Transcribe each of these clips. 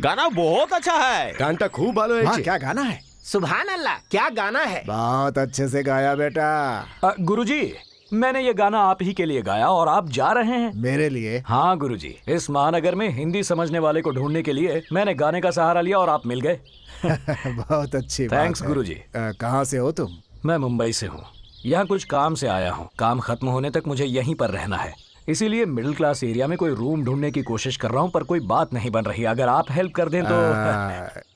गाना बहुत अच्छा है। गानটা খুব ভালো হয়েছে। क्या गाना है? सुभान अल्लाह, क्या गाना है। बहुत अच्छे से गाया बेटा। गुरुजी, मैंने ये गाना आप ही के लिए गाया और आप जा रहे हैं। मेरे लिए? हाँ गुरुजी, इस महानगर में हिंदी समझने वाले को ढूंढने के लिए मैंने गाने का सहारा लिया और आप मिल गए। बहुत अच्छी बात थैंक्स है। गुरुजी। कहाँ से हो तुम? मैं मुंबई से हूँ। यहाँ कुछ काम से आया हूँ। काम खत्म होने तक मुझे यहीं पर रहना है, इसीलिए मिडिल क्लास एरिया में कोई रूम ढूंढने की कोशिश कर रहा हूँ, पर कोई बात नहीं बन रही। अगर आप हेल्प कर दें तो।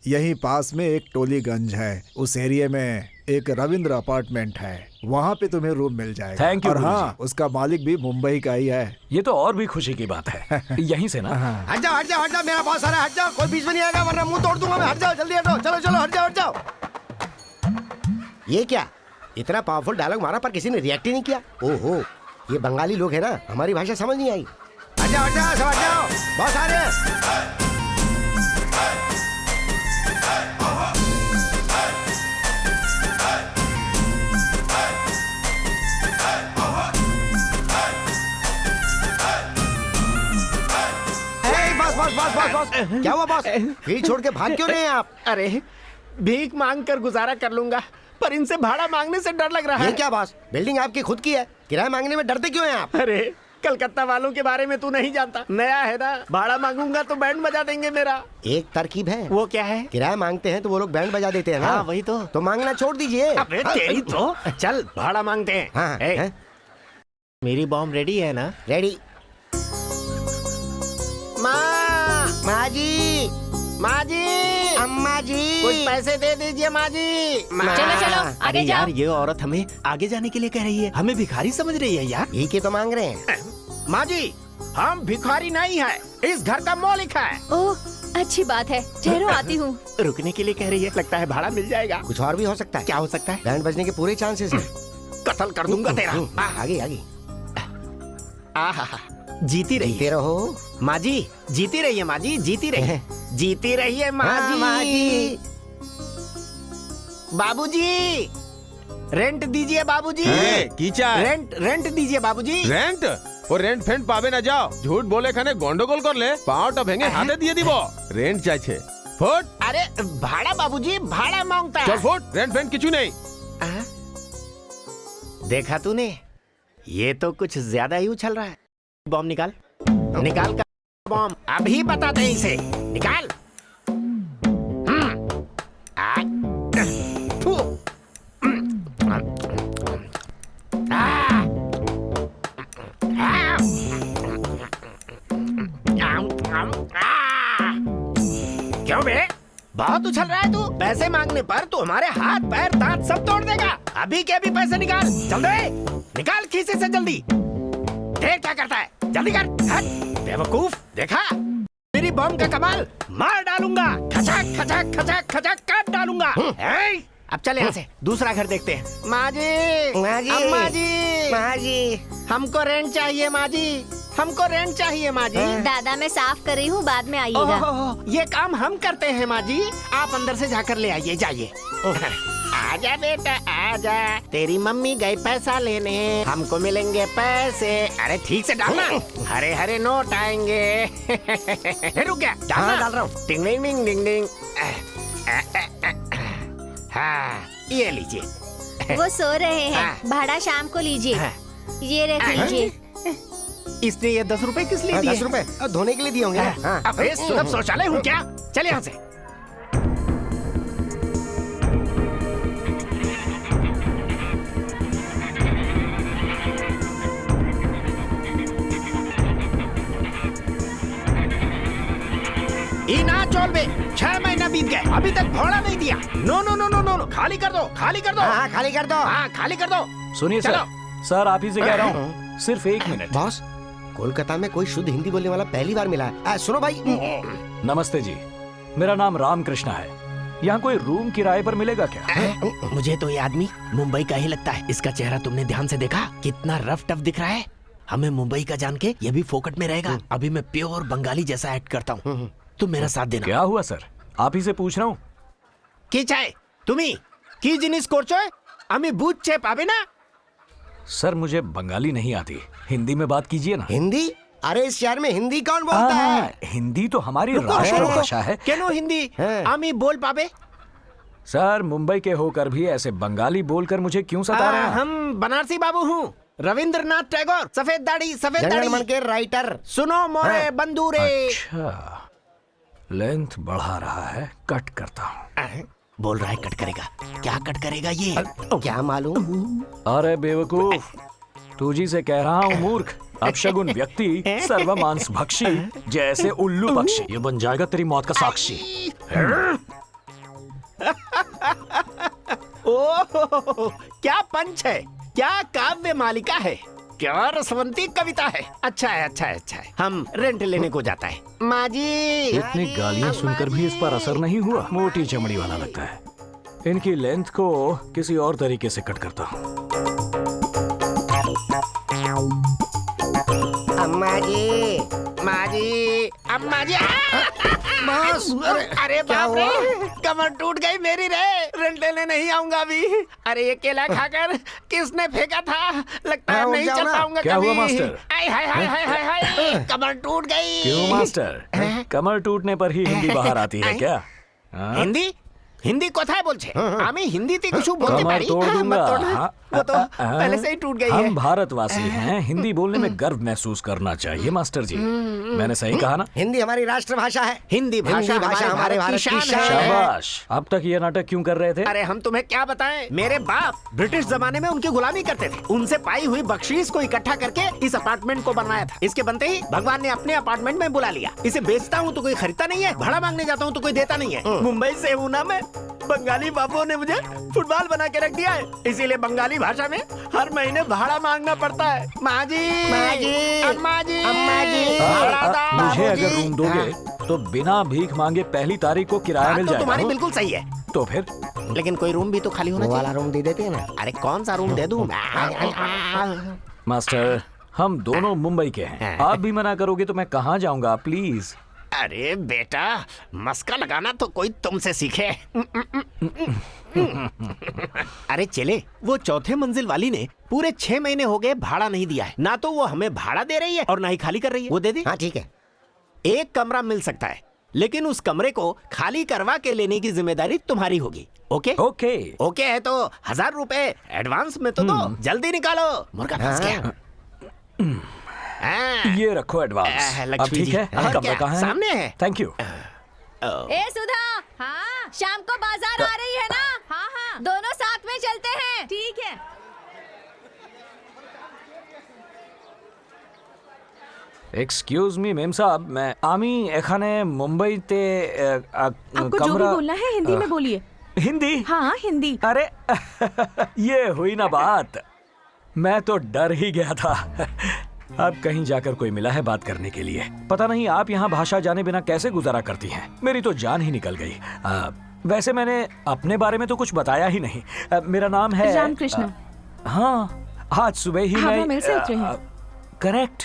यहीं पास में एक टोलीगंज है, उस एरिया में एक रविंद्र अपार्टमेंट है, वहाँ पे तुम्हें रूम मिल जाएगा। Thank you, और हाँ, गुरुजी। उसका मालिक भी मुंबई का ही है। ये तो और भी खुशी की बात है। यहीं से ना। हट जाओ हट जाओ हट जाओ, मेरा बॉस आ रहा है, हट जाओ, कोई बीच में नहीं आएगा वरना मुंह तोड़ दूंगा मैं। हट जाओ जल्दी हटो, चलो चलो हट जाओ हट जाओ। ये क्या इतना पावरफुल डायलॉग मारा पर किसी ने रिएक्ट ही नहीं किया। ओहो, ये बंगाली लोग हैं ना, हमारी भाषा समझ नहीं आई। हट जाओ सब हट जाओ, बॉस आ रहे हैं। बॉस क्या हुआ बॉस? भीड़ छोड़ के भाग क्यों रहे हैं आप? अरे भीख मांग कर गुजारा कर लूंगा, पर इनसे भाड़ा मांगने से डर लग रहा ये है। क्या बॉस, बिल्डिंग आपकी खुद की है, किराया मांगने में डरते क्यों हैं आप? अरे कलकत्ता वालों के बारे में तू नहीं जानता, नया है ना, भाड़ा मांगूंगा तो बैंड बजा देंगे मेरा। एक तरकीब है। वो क्या है? किराया मांगते हैं तो वो लोग बैंड बजा देते हैं ना। हाँ वही तो मांगना छोड़ दीजिए। अबे तेरी तो चल भाड़ा मांगते हैं। हाँ, ए, हाँ। मेरी बॉम्ब रेडी है ना? रेडी। माँ जी, माँ जी, अम्मा जी, कुछ पैसे दे दीजिए माँ जी। चलो चलो अरे आगे यार, जाओ। ये औरत हमें आगे जाने के लिए कह रही है, हमें भिखारी समझ रही है यार। ये तो मांग रहे हैं। माँ जी, हम भिखारी नहीं है, इस घर का मालिक है। ओह अच्छी बात है, ठहरो आती हूँ। रुकने के लिए कह रही है, लगता है भाड़ा मिल जाएगा। कुछ और भी हो सकता है। क्या हो सकता है? बैंड बजने के पूरे चांसेस हैं। कत्ल कर दूंगा तेरा। आगे आगे आहा, जीती रही जीते रहो। माँ जी, जीती रही है माँ जी, जीती रही है, जीती रही है माँ हाँ, जी। माँ जी। बाबूजी, रेंट दीजिए बाबूजी। कीचा रेंट दीजिए बाबूजी। रेंट ও রেন্ট ফেন্ট পাবে না, যাও ঝুট বলে এখানে গন্ডগোল করলে পাওটা ভেঙে হাতে দিয়ে দিব। রেন্ট চাইছে, ফুট। अरे भाड़ा बाबूजी, भाड़ा मांगता চল है। ফুট, রেন্ট ফেন্ট কিছু নেই। हाँ? देखा तूने, ये तो कुछ ज्यादा ही उछल रहा है। बॉम्ब निकाल, निकाल का बॉम्ब, अभी बताते हैं इसे, निकाल। आ, फू, आ, क्यों बे? बहुत उछल रहा है तू। पैसे मांगने पर तू हमारे हाथ पैर दांत सब तोड़ देगा। अभी के अभी पैसे निकाल, चल दे, निकाल खीसे से जल्दी। देख क्या करता है, जल्दी कर। हट, बेवकूफ, देखा मेरी बम का कमाल, मार डालूंगा, खचक खचक खचक खचक काट डालूंगा। ए, अब चल यहाँ से दूसरा घर देखते हैं। माँ जी, माँ जी, अम्मा जी, माँ जी, हमको रेंट चाहिए माँ जी, हमको रेंट चाहिए माँ जी। दादा मैं साफ कर रही हूँ, बाद में आइएगा। ओहो, ये काम हम करते हैं माँ जी, आप अंदर से जाकर ले आइए, जाइए। आजा बेटा आजा, तेरी मम्मी गई पैसा लेने, हमको मिलेंगे पैसे। अरे ठीक से डालना, हरे हरे नोट आएंगे। रुक गया, हाँ, डाल रहा हूँ। टिंग डिंग डिंग डिंग डिंग। हाँ, ये लीजिए। वो सो रहे हैं, हाँ। भाड़ा शाम को लीजिए। हाँ। ये रख लीजिए। इसने ये 10 रुपए किस लिए हाँ, दिए? 10 रुपए धोने के लिए दिए होंगे ना। हाँ। अबे सुलभ शौचालय हूँ क्या? चल यहाँ से। ना चोल बे, 6 महीना बीत गए, अभी तक भाड़ा नहीं दिया। No no no no no, खाली कर दो, खाली कर दो। हाँ, खाली कर दो। हाँ, खाली कर दो। सुनिए सर, चलो। सर आप ही से कह रहा हूँ, सिर्फ 1 मिनट। बॉस, कोलकाता में कोई शुद्ध हिंदी बोलने वाला पहली बार मिला है। सुनो भाई। नमस्ते जी, मेरा नाम राम कृष्णा है। यहाँ कोई रूम किराए पर मिलेगा क्या? मुझे तो ये आदमी मुंबई का ही लगता है। इसका चेहरा तुमने ध्यान से देखा? कितना रफ टफ दिख रहा है। हमें मुंबई का जान के ये भी फोकट में रहेगा। अभी मैं प्योर बंगाली जैसा एक्ट करता हूँ, तुम मेरा साथ देना। क्या हुआ सर, आप ही से पूछ रहा हूँ। কি চাই তুমি? কি জিনিস করছো? আমি বুঝতে পাবে না। सर मुझे बंगाली नहीं आती, हिंदी में बात कीजिए ना। हिंदी? अरे इस शहर में हिंदी कौन बोलता है? हिंदी तो हमारी रुको, राष्ट्रभाषा है। केनो हिंदी हाँ। आमी बोल पाबे? सर, मुंबई के होकर भी ऐसे बंगाली बोलकर मुझे क्यों सता रहे हैं? हम बनारसी बाबू हूँ, रविंद्रनाथ टैगोर, सफेद दाढ़ी सफेद जनगण मन दाढ़ी। के राइटर। सुनो मोरे बंदूरे। अच्छा, लेंथ बढ़ा रहा है, कट करता हूँ। बोल रहा है कट करेगा, क्या कट करेगा ये? क्या मालूम? अरे बेवकूफ, तू जी से कह रहा हूँ मूर्ख। अपशगुन व्यक्ति सर्वमांस भक्षी जैसे उल्लू पक्षी, ये बन जाएगा तेरी मौत का साक्षी। ओह, क्या पंच है, क्या काव्य मालिका है, क्या रसवंती कविता है। अच्छा है, अच्छा है, अच्छा है। हम रेंट लेने को जाता है। माँ जी। इतनी गालियां सुनकर भी इस पर असर नहीं हुआ। मोटी चमड़ी वाला लगता है। इनकी लेंथ को किसी और तरीके से कट करता हूँ। अम्मा जी, माँ जी, अम्मा जी। बस, अरे क्या बाप रे, हुआ? कमर टूट गई मेरी रे। रेंट लेने नहीं आऊंगा अभी। अरे ये केला खाकर किसने फेंका था? लगता है हाँ, नहीं उठ जाओ चल ना। पाऊंगा क्या कभी। हुआ मास्टर? आय हाय हाय हाय हाय हाय, कमर टूट गई। क्यों मास्टर, कमर टूटने पर ही हिंदी बाहर आती है क्या? हाँ? हिंदी हिंदी कोথায় বলছে? আমি হিন্দিতে কিছু বলতে कमर পারি। तोड़ दूंगा। मत तोड़ना। हाँ, वो तो पहले से ही टूट गई है। हम भारतवासी हैं, हिंदी बोलने में गर्व महसूस करना चाहिए मास्टर जी। मैंने सही कहा ना? हिंदी हमारी राष्ट्रभाषा है। हिंदी भाषा हमारे भारत की शान है। शाबाश। अब तक ये नाटक क्यों कर रहे थे? अरे हम तुम्हें क्या बताएं, मेरे बाप ब्रिटिश जमाने में उनकी गुलामी करते थे। उनसे पाई हुई बख्शीश को इकट्ठा करके इस अपार्टमेंट को बनवाया था। इसके बनते ही भगवान ने अपने अपार्टमेंट में बुला लिया। इसे बेचता हूँ तो कोई खरीदता नहीं है, भाड़ा मांगने जाता हूँ तो कोई देता नहीं है। मुंबई से हूँ ना मैं, बंगाली बाबुओं ने मुझे फुटबॉल बना के रख दिया है। इसीलिए बंगाली भाषा में हर महीने भाड़ा मांगना पड़ता है। माँ जी, माँ जी, अम्मा जी, अम्मा जी, भाड़ा दो। मुझे अगर बाबूजी। रूम दोगे तो बिना भीख मांगे पहली तारीख को किराया बात मिल तो जाएगा। तुम्हारी हाँ? बिल्कुल सही है, तो फिर लेकिन कोई रूम भी तो खाली होना वो चाहिए। वाला रूम दे देते हैं ना। अरे कौन सा रूम दे दूं? मास्टर, हम दोनों मुंबई के हैं। आप भी मना करोगे तो मैं कहाँ जाऊंगा? प्लीज। अरे बेटा, मस्का लगाना तो कोई तुमसे सीखे। अरे चले, वो चौथे मंजिल वाली ने पूरे 6 महीने हो गए भाड़ा नहीं दिया है। ना तो वो हमें भाड़ा दे रही है और ना ही खाली कर रही है। वो दे दे। हाँ ठीक है। एक कमरा मिल सकता है, लेकिन उस कमरे को खाली करवा के लेने की जिम्मेदारी तुम्हारी होगी। ओके? ओके। ओके है तो 1000 रुपए एडवांस में तो दो। जल्दी निकालो, मुर्गा फंस गया। हाँ। ये रखो एडवांस। अब लक्ष्मी ठीक जी, है? और कमरा क्या? कहाँ है? सामने है। Thank you. ए सुधा, हाँ शाम को बाजार आ रही है ना? हाँ हाँ, दोनों साथ में चलते हैं। ठीक है। एक्सक्यूज मी मेम साहब, मैं आमी एखाने मुंबईते आपको जो भी बोलना है हिंदी में बोलिए। हिंदी? हाँ हिंदी। अरे ये हुई ना बात, मैं तो डर ही गया था। अब कहीं जाकर कोई मिला है बात करने के लिए। पता नहीं आप यहाँ भाषा जाने बिना कैसे गुजारा करती हैं। मेरी तो जान ही निकल गई। वैसे मैंने अपने बारे में तो कुछ बताया ही नहीं। मेरा नाम है रामकृष्ण। हाँ, आज सुबह ही हवा मैं मिल से उतरे हैं। करेक्ट।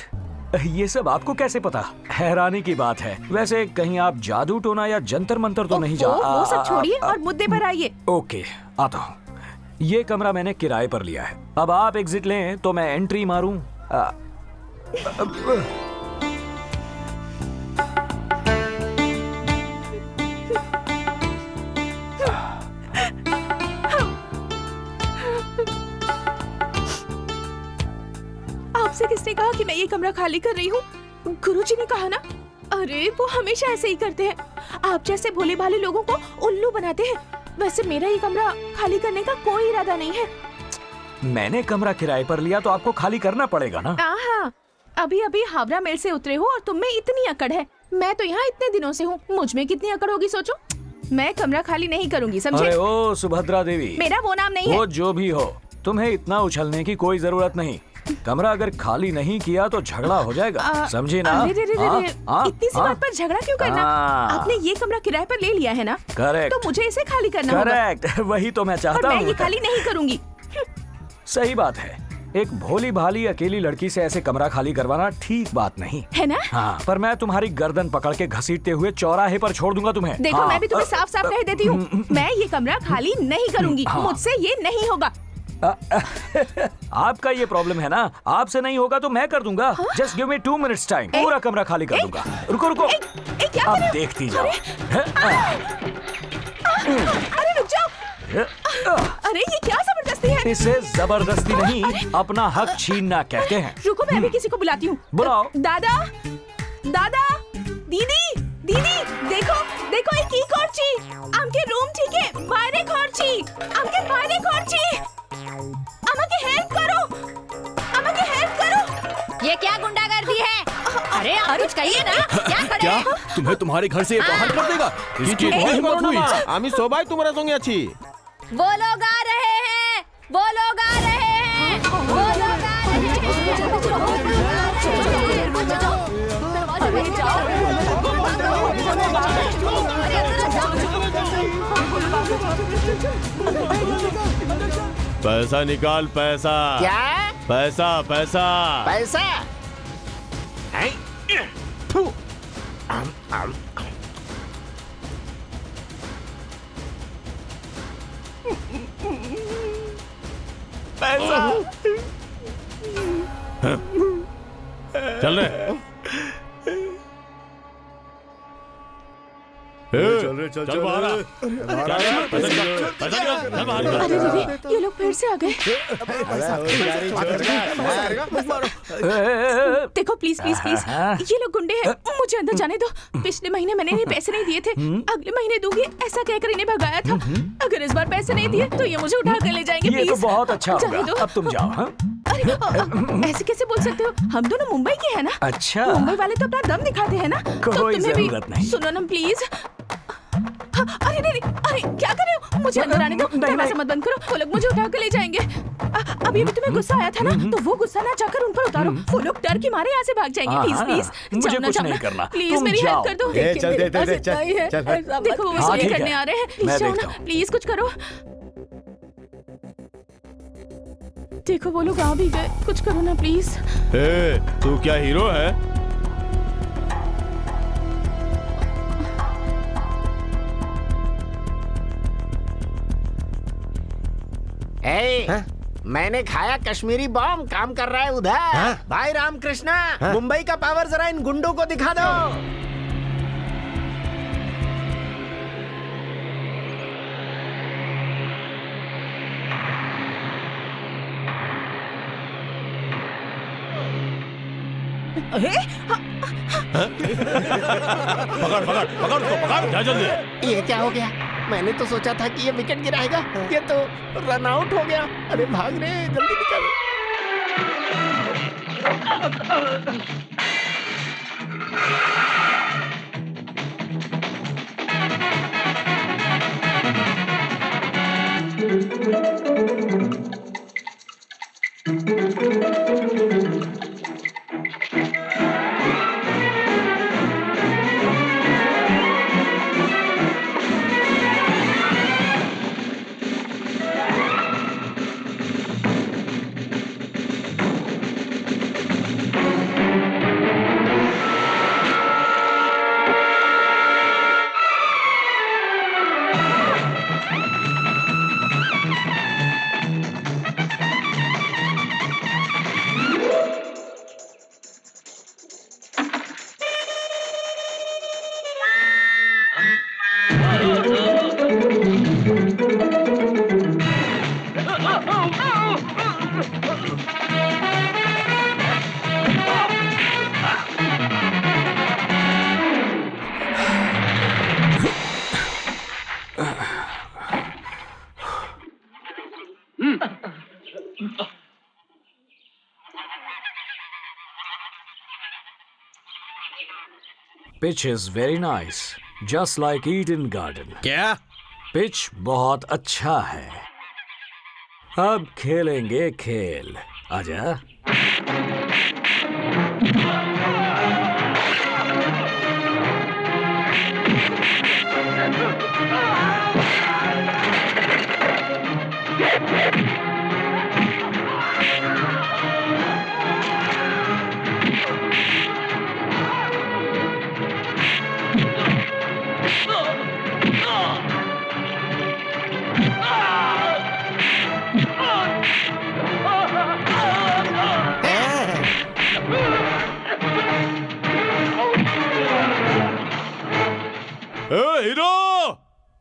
ये सब आपको कैसे पता? हैरानी की बात है। वैसे कहीं आप जादू टोना या जंतर मंतर तो नहीं वो सब छोड़िए और मुद्दे पर आइए। ओके, आता हूँ। ये कमरा मैंने किराए पर लिया है। अब आप एग्जिट लें तो मैं एंट्री मारूं। आपसे किसने कहा कि मैं ये कमरा खाली कर रही हूँ? गुरुजी ने कहा ना। अरे वो हमेशा ऐसे ही करते हैं, आप जैसे भोले भाले लोगों को उल्लू बनाते हैं। वैसे मेरा ये कमरा खाली करने का कोई इरादा नहीं है। मैंने कमरा किराए पर लिया तो आपको खाली करना पड़ेगा ना। हाँ, अभी अभी हावड़ा मेल से उतरे हो और तुम में इतनी अकड़ है। मैं तो यहाँ इतने दिनों से हूँ, मुझ में कितनी अकड़ होगी सोचो। मैं कमरा खाली नहीं करूँगी, समझे? अरे ओ सुभद्रा देवी, मेरा वो नाम नहीं है। वो जो भी हो, तुम्हें इतना उछलने की कोई जरूरत नहीं। कमरा अगर खाली नहीं किया तो झगड़ा हो जाएगा, समझे ना? अरे इतनी सी बात पर झगड़ा क्यों करना? आपने ये कमरा किराए पर ले लिया है ना? करेक्ट। तो मुझे इसे खाली करना होगा। करेक्ट, वही तो मैं और चाहता मैं ये हूँ। खाली नहीं करूँगी। सही बात है। एक भोली भाली अकेली लड़की से ऐसे कमरा खाली करवाना ठीक बात नहीं है ना? हाँ, पर मैं तुम्हारी गर्दन पकड़ के घसीटते हुए चौराहे पर छोड़ दूंगा तुम्हें। देखो, हाँ, मैं भी तुम्हें साफ साफ कह देती हूँ, मैं ये कमरा खाली नहीं करूँगी। हाँ। मुझसे ये नहीं होगा। आपका ये प्रॉब्लम है ना, आपसे नहीं होगा तो मैं कर दूंगा। Just give me 2 minutes time, पूरा कमरा खाली कर दूंगा। रुको रुको, क्या आप कर रहे हो? देखती जाओ। अरे रुक जाओ। अरे ये क्या जबरदस्ती है? इसे जबरदस्ती नहीं, अपना हक छीनना कहते हैं। रुको, मैं अभी किसी को बुलाती हूँ। बुलाओ। दादा, दादा, दीदी, दीदी, देखो देखो এই কি করছি? আমাকে রুম থেকে বাইরে করছি। আমাকে বাইরে করছি। আমাকে হেল্প করো। আমাকে হেল্প করো। ये क्या गुंडागर्दी है? अरे आप कुछ कहिए ना, क्या खड़े क्या हैं? तुम्हें तुम्हारे घर से बाहर कर देगा? इसकी কিছু हिम्मत করো না हुई? মা, আমি সবাই তোমার সঙ্গে আছি। वो लोग आ रहे हैं, वो लोग आ रहे हैं, वो लोग आ रहे हैं। पैसा निकाल, पैसा। क्या पैसा पैसा। पैसा? हैं? फू। पैसा। चल रहे चल बाहर आ। पैसा निकाल, पैसा निकाल, चल बाहर निकाल। अरे दीदी, ये लोग फिर से आ गए। देखो प्लीज प्लीज प्लीज, ये लोग गुंडे हैं, मुझे अंदर जाने दो। पिछले महीने मैंने इन्हें पैसे नहीं दिए थे, अगले महीने दूंगी ऐसा कहकर इन्हें भगाया था। अगर इस बार पैसे नहीं दिए तो ये मुझे उठा कर ले जाएंगे। ये प्लीज तो बहुत अच्छा जाने होगा। दो। अब तुम जाओ। हाँ? अरे ऐसे कैसे बोल सकते हो? हम दोनों मुंबई के हैं ना। अच्छा। मुंबई वाले तो अपना दम दिखाते हैं ना। तो कोई तुम्हें भी जरूरत नहीं। सुनो ना प्लीज। अरे नहीं, अरे क्या कर रहे हो? मुझे अंदर आने दो। दरवाजा मत बंद करो, वो लोग मुझे उठा कर ले जाएंगे। अभी भी तुम्हें गुस्सा आया था ना, तो वो गुस्सा ना जाकर उन पर उतारो। वो लोग डर के मारे यहाँ से भाग जाएंगे। प्लीज प्लीज मुझे कुछ नहीं करना, प्लीज तुम मेरी जाओ। हेल्प कर दो। ए, चल दे, दे, दे, चल, देखो वो हाँ, इसलिए ठीक करने है। आ रहे हैं। मैं प्लीज जाओ देखता ना, हूँ। प्लीज कुछ करो। देखो वो लोग आ भी गए, कुछ करो ना प्लीज। ए, तू क्या हीरो है? मैंने खाया कश्मीरी बॉम्ब, काम कर रहा है उधर। भाई रामकृष्णा, मुंबई का पावर जरा इन गुंडों को दिखा दो। पकड़ पकड़ पकड़ उसको, पकड़, जा जल्दी। ये क्या हो गया? मैंने तो सोचा था कि ये विकेट गिराएगा, ये तो रन आउट हो गया। अरे भाग रे, जल्दी निकल। Pitch is very nice, just like Eden garden. क्या? पिच बहुत अच्छा है। अब खेलेंगे खेल। आजा।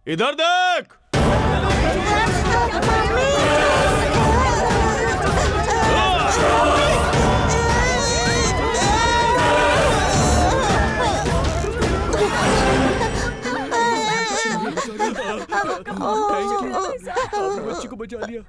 इधर देख। बच्ची को बचा लिया।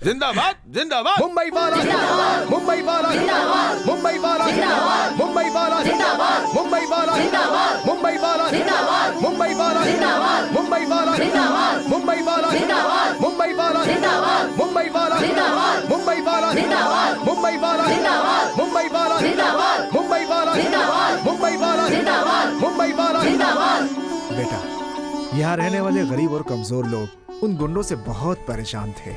जिंदाबाद जिंदाबाद। मुंबई वाला जिंदाबाद, मुंबई वाला जिंदाबाद, मुंबई वाला जिंदाबाद, मुंबई वाला जिंदाबाद, मुंबई वाला जिंदाबाद, मुंबई वाला जिंदाबाद, मुंबई वाला जिंदाबाद, मुंबई वाला जिंदाबाद, मुंबई वाला जिंदाबाद, मुंबई वाला जिंदाबाद, मुंबई वाला जिंदाबाद, मुंबई वाला जिंदाबाद, मुंबई वाला जिंदाबाद, मुंबई वाला जिंदाबाद, मुंबई वाला जिंदाबाद, मुंबई वाला जिंदाबाद, मुंबई वाला जिंदाबाद। बेटा, यहाँ रहने वाले गरीब और कमजोर लोग उन गुंडों से बहुत परेशान थे।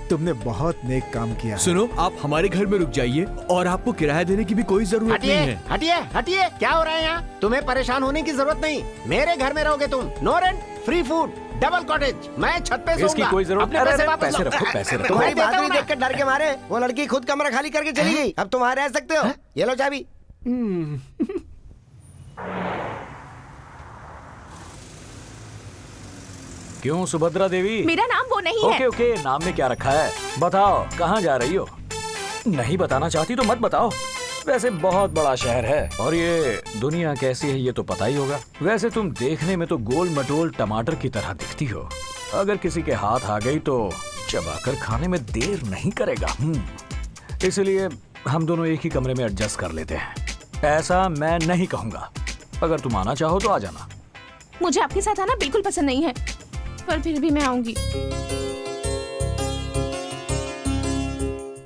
तुमने बहुत नेक काम किया है। सुनो, आप हमारे घर में रुक जाइए और आपको किराया देने की भी कोई जरूरत हटिए नहीं है। हटिए हटिए, क्या हो रहा है यहाँ? तुम्हें परेशान होने की जरूरत नहीं। मेरे घर में रहोगे तुम। No rent, free food, double cottage. मैं छत पे इसकी सोऊंगा। कोई जरूरत अपने नहीं। पैसे अरे, वापस पैसे लो। रखो, पैसे रखो। तुम्हारी देता हूँ बहादुरी ना। देख कर डर के मारे वो लड़की खुद कमरा खाली करके चली गई। अब तुम वहाँ रह सकते हो। ये लो चाबी। क्यों सुभद्रा देवी? मेरा नाम वो नहीं ओके है। ओके, नाम में क्या रखा है? बताओ, कहाँ जा रही हो? नहीं बताना चाहती तो मत बताओ। वैसे बहुत बड़ा शहर है और ये दुनिया कैसी है ये तो पता ही होगा। वैसे तुम देखने में तो गोल मटोल टमाटर की तरह दिखती हो। अगर किसी के हाथ आ गई तो चबाकर खाने में देर नहीं करेगा। इसलिए हम दोनों एक ही कमरे में एडजस्ट कर लेते हैं। ऐसा मैं नहीं कहूँगा। अगर तुम आना चाहो तो आ जाना। मुझे आपके साथ आना बिल्कुल पसंद नहीं है, पर फिर भी मैं आऊंगी।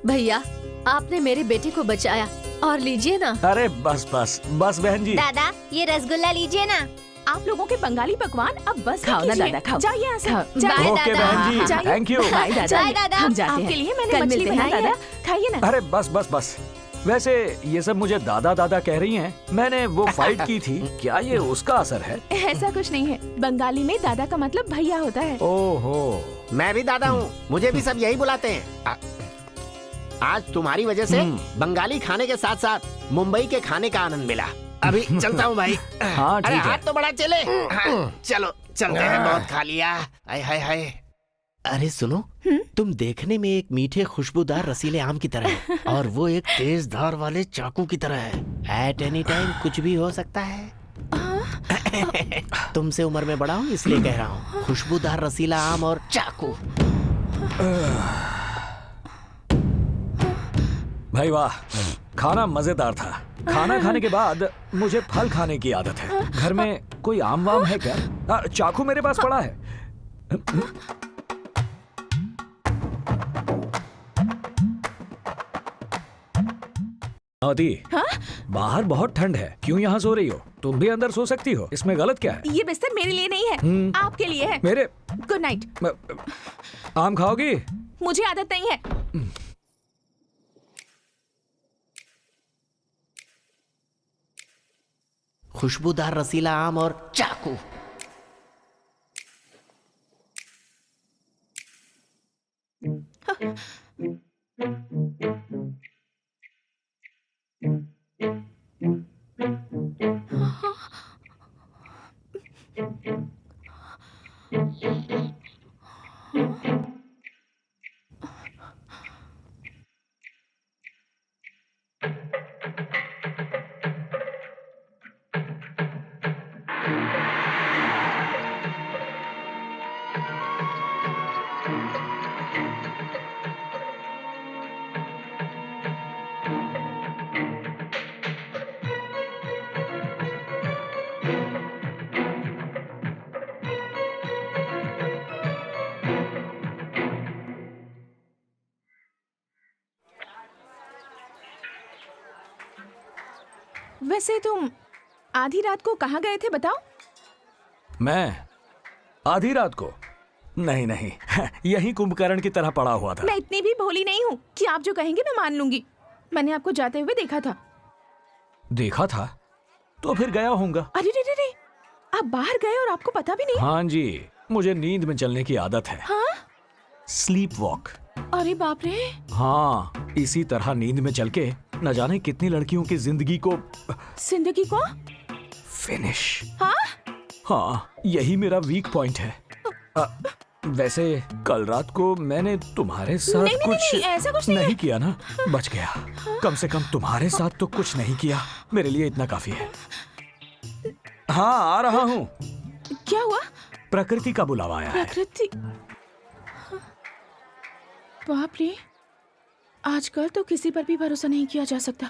भैया, आपने मेरे बेटे को बचाया और लीजिए ना। अरे बस बस बस बहन जी। दादा, ये रसगुल्ला लीजिए ना। आप लोगों के बंगाली पकवान अब बस खाओ ना कीजिए। दादा, खाओ। जाइए यहाँ से। खाओ। जाइए। ओके दादा। बहन जी, जाइए। Thank you. बाय दादा, बाय दादा। हम जाते आपके हैं। लिए मैंने कल मछली मिलते हैं बनाई है। दादा। खाइए ना। अरे बस बस बस। वैसे ये सब मुझे दादा दादा कह रही हैं। मैंने वो फाइट की थी, क्या ये उसका असर है? ऐसा कुछ नहीं है। बंगाली में दादा का मतलब भैया होता है। ओहो। मैं भी दादा हूँ, मुझे भी सब यही बुलाते हैं। आज तुम्हारी वजह से बंगाली खाने के साथ साथ मुंबई के खाने का आनंद मिला। अभी चलता हूँ भाई। हाँ, अरे ठीक है। हाथ तो बड़ा चले। हाँ, चलो चलते हैं, बहुत खा लिया। हाय हाय हाय। अरे सुनो, तुम देखने में एक मीठे खुशबूदार रसीले आम की तरह है और वो एक तेज धार वाले चाकू की तरह है। एट एनी टाइम कुछ भी हो सकता है। तुमसे उम्र में बड़ा हूँ इसलिए कह रहा हूँ। खुशबूदार रसीला आम और चाकू। भाई वाह, खाना मजेदार था। खाना खाने के बाद मुझे फल खाने की आदत है। घर में कोई आम वाम है क्या? चाकू मेरे पास पड़ा है। हाँ? बाहर बहुत ठंड है, क्यों यहाँ सो रही हो? तुम भी अंदर सो सकती हो, इसमें गलत क्या है? ये बिस्तर मेरे लिए नहीं है, आपके लिए है। मेरे गुड नाइट। आम खाओगी? मुझे आदत नहीं है। खुशबूदार रसीला आम और चाकू। वैसे तुम आधी रात को कहाँ गए थे बताओ? मैं आधी रात को? नहीं नहीं, यही कुंभकर्ण की तरह पड़ा हुआ था। मैं इतनी भी भोली नहीं हूँ कि आप जो कहेंगे मैं मान लूंगी। मैंने आपको जाते हुए देखा था। देखा था तो फिर गया होऊंगा। अरे रे रे रे, आप बाहर गए और आपको पता भी नहीं? हाँ जी, मुझे नींद में चलने की आदत है। हाँ? Sleep walk. अरे बाप रे। हाँ, इसी तरह नींद में चल के न जाने कितनी लड़कियों की जिंदगी को फिनिश। हाँ? हाँ, यही मेरा वीक पॉइंट है। वैसे कल रात को मैंने तुम्हारे साथ नहीं, कुछ नहीं, ऐसा कुछ नहीं नहीं है। किया ना, बच गया। कम से कम तुम्हारे साथ तो कुछ नहीं किया, मेरे लिए इतना काफी है। हाँ, आ रहा हूँ। क्या हुआ? प्रकृति का बुलावा आया है। प्रकृति? बाप रे, आजकल तो किसी पर भी भरोसा नहीं किया जा सकता।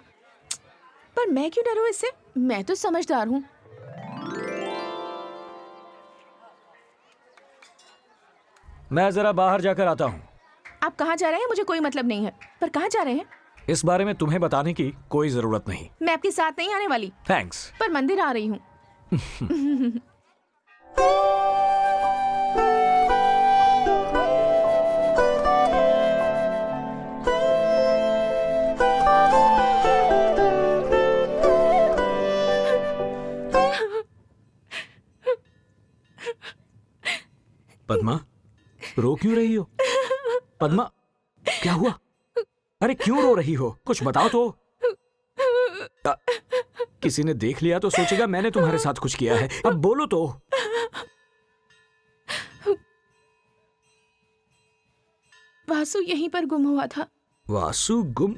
पर मैं क्यों डरूं इससे? मैं तो समझदार हूँ। मैं जरा बाहर जाकर आता हूँ। आप कहाँ जा रहे हैं मुझे कोई मतलब नहीं है, पर कहाँ जा रहे हैं? इस बारे में तुम्हें बताने की कोई जरूरत नहीं। मैं आपके साथ नहीं आने वाली, थैंक्स। पर मंदिर आ रही हूँ। पद्मा, रो क्यों रही हो? पद्मा, क्या हुआ? अरे क्यों रो रही हो? कुछ बताओ तो। किसी ने देख लिया तो सोचेगा मैंने तुम्हारे साथ कुछ किया है। अब बोलो तो। वासु यहीं पर गुम हुआ था। वासु गुम?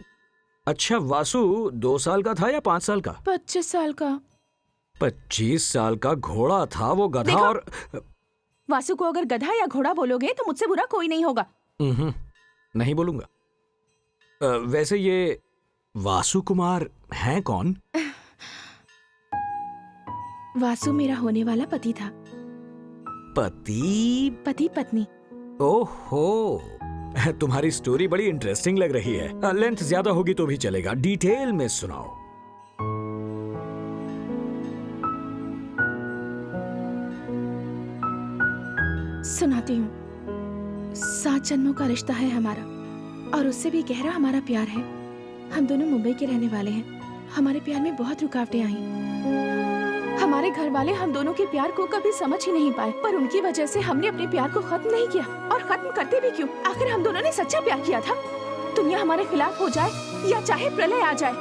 अच्छा, वासु 2 साल का था या 5 साल का? 25 साल का। 25 साल का घोड़ा था वो, गधा। देखो, और वासु को अगर गधा या घोड़ा बोलोगे तो मुझसे बुरा कोई नहीं होगा। नहीं बोलूंगा। वैसे ये वासु कुमार हैं कौन? वासु मेरा होने वाला पति था। पति पत्नी। ओहो, तुम्हारी स्टोरी बड़ी इंटरेस्टिंग लग रही है। लेंथ ज्यादा होगी तो भी चलेगा, डिटेल में सुनाओ। सुनाती हूँ। 7 जन्मों का रिश्ता है हमारा, और उससे भी गहरा हमारा प्यार है। हम दोनों मुंबई के रहने वाले हैं। हमारे प्यार में बहुत रुकावटें आई। हमारे घर वाले हम दोनों के प्यार को कभी समझ ही नहीं पाए, पर उनकी वजह से हमने अपने प्यार को खत्म नहीं किया। और खत्म करते भी क्यों? आखिर हम दोनों ने सच्चा प्यार किया था। दुनिया हमारे खिलाफ हो जाए या चाहे प्रलय आ जाए,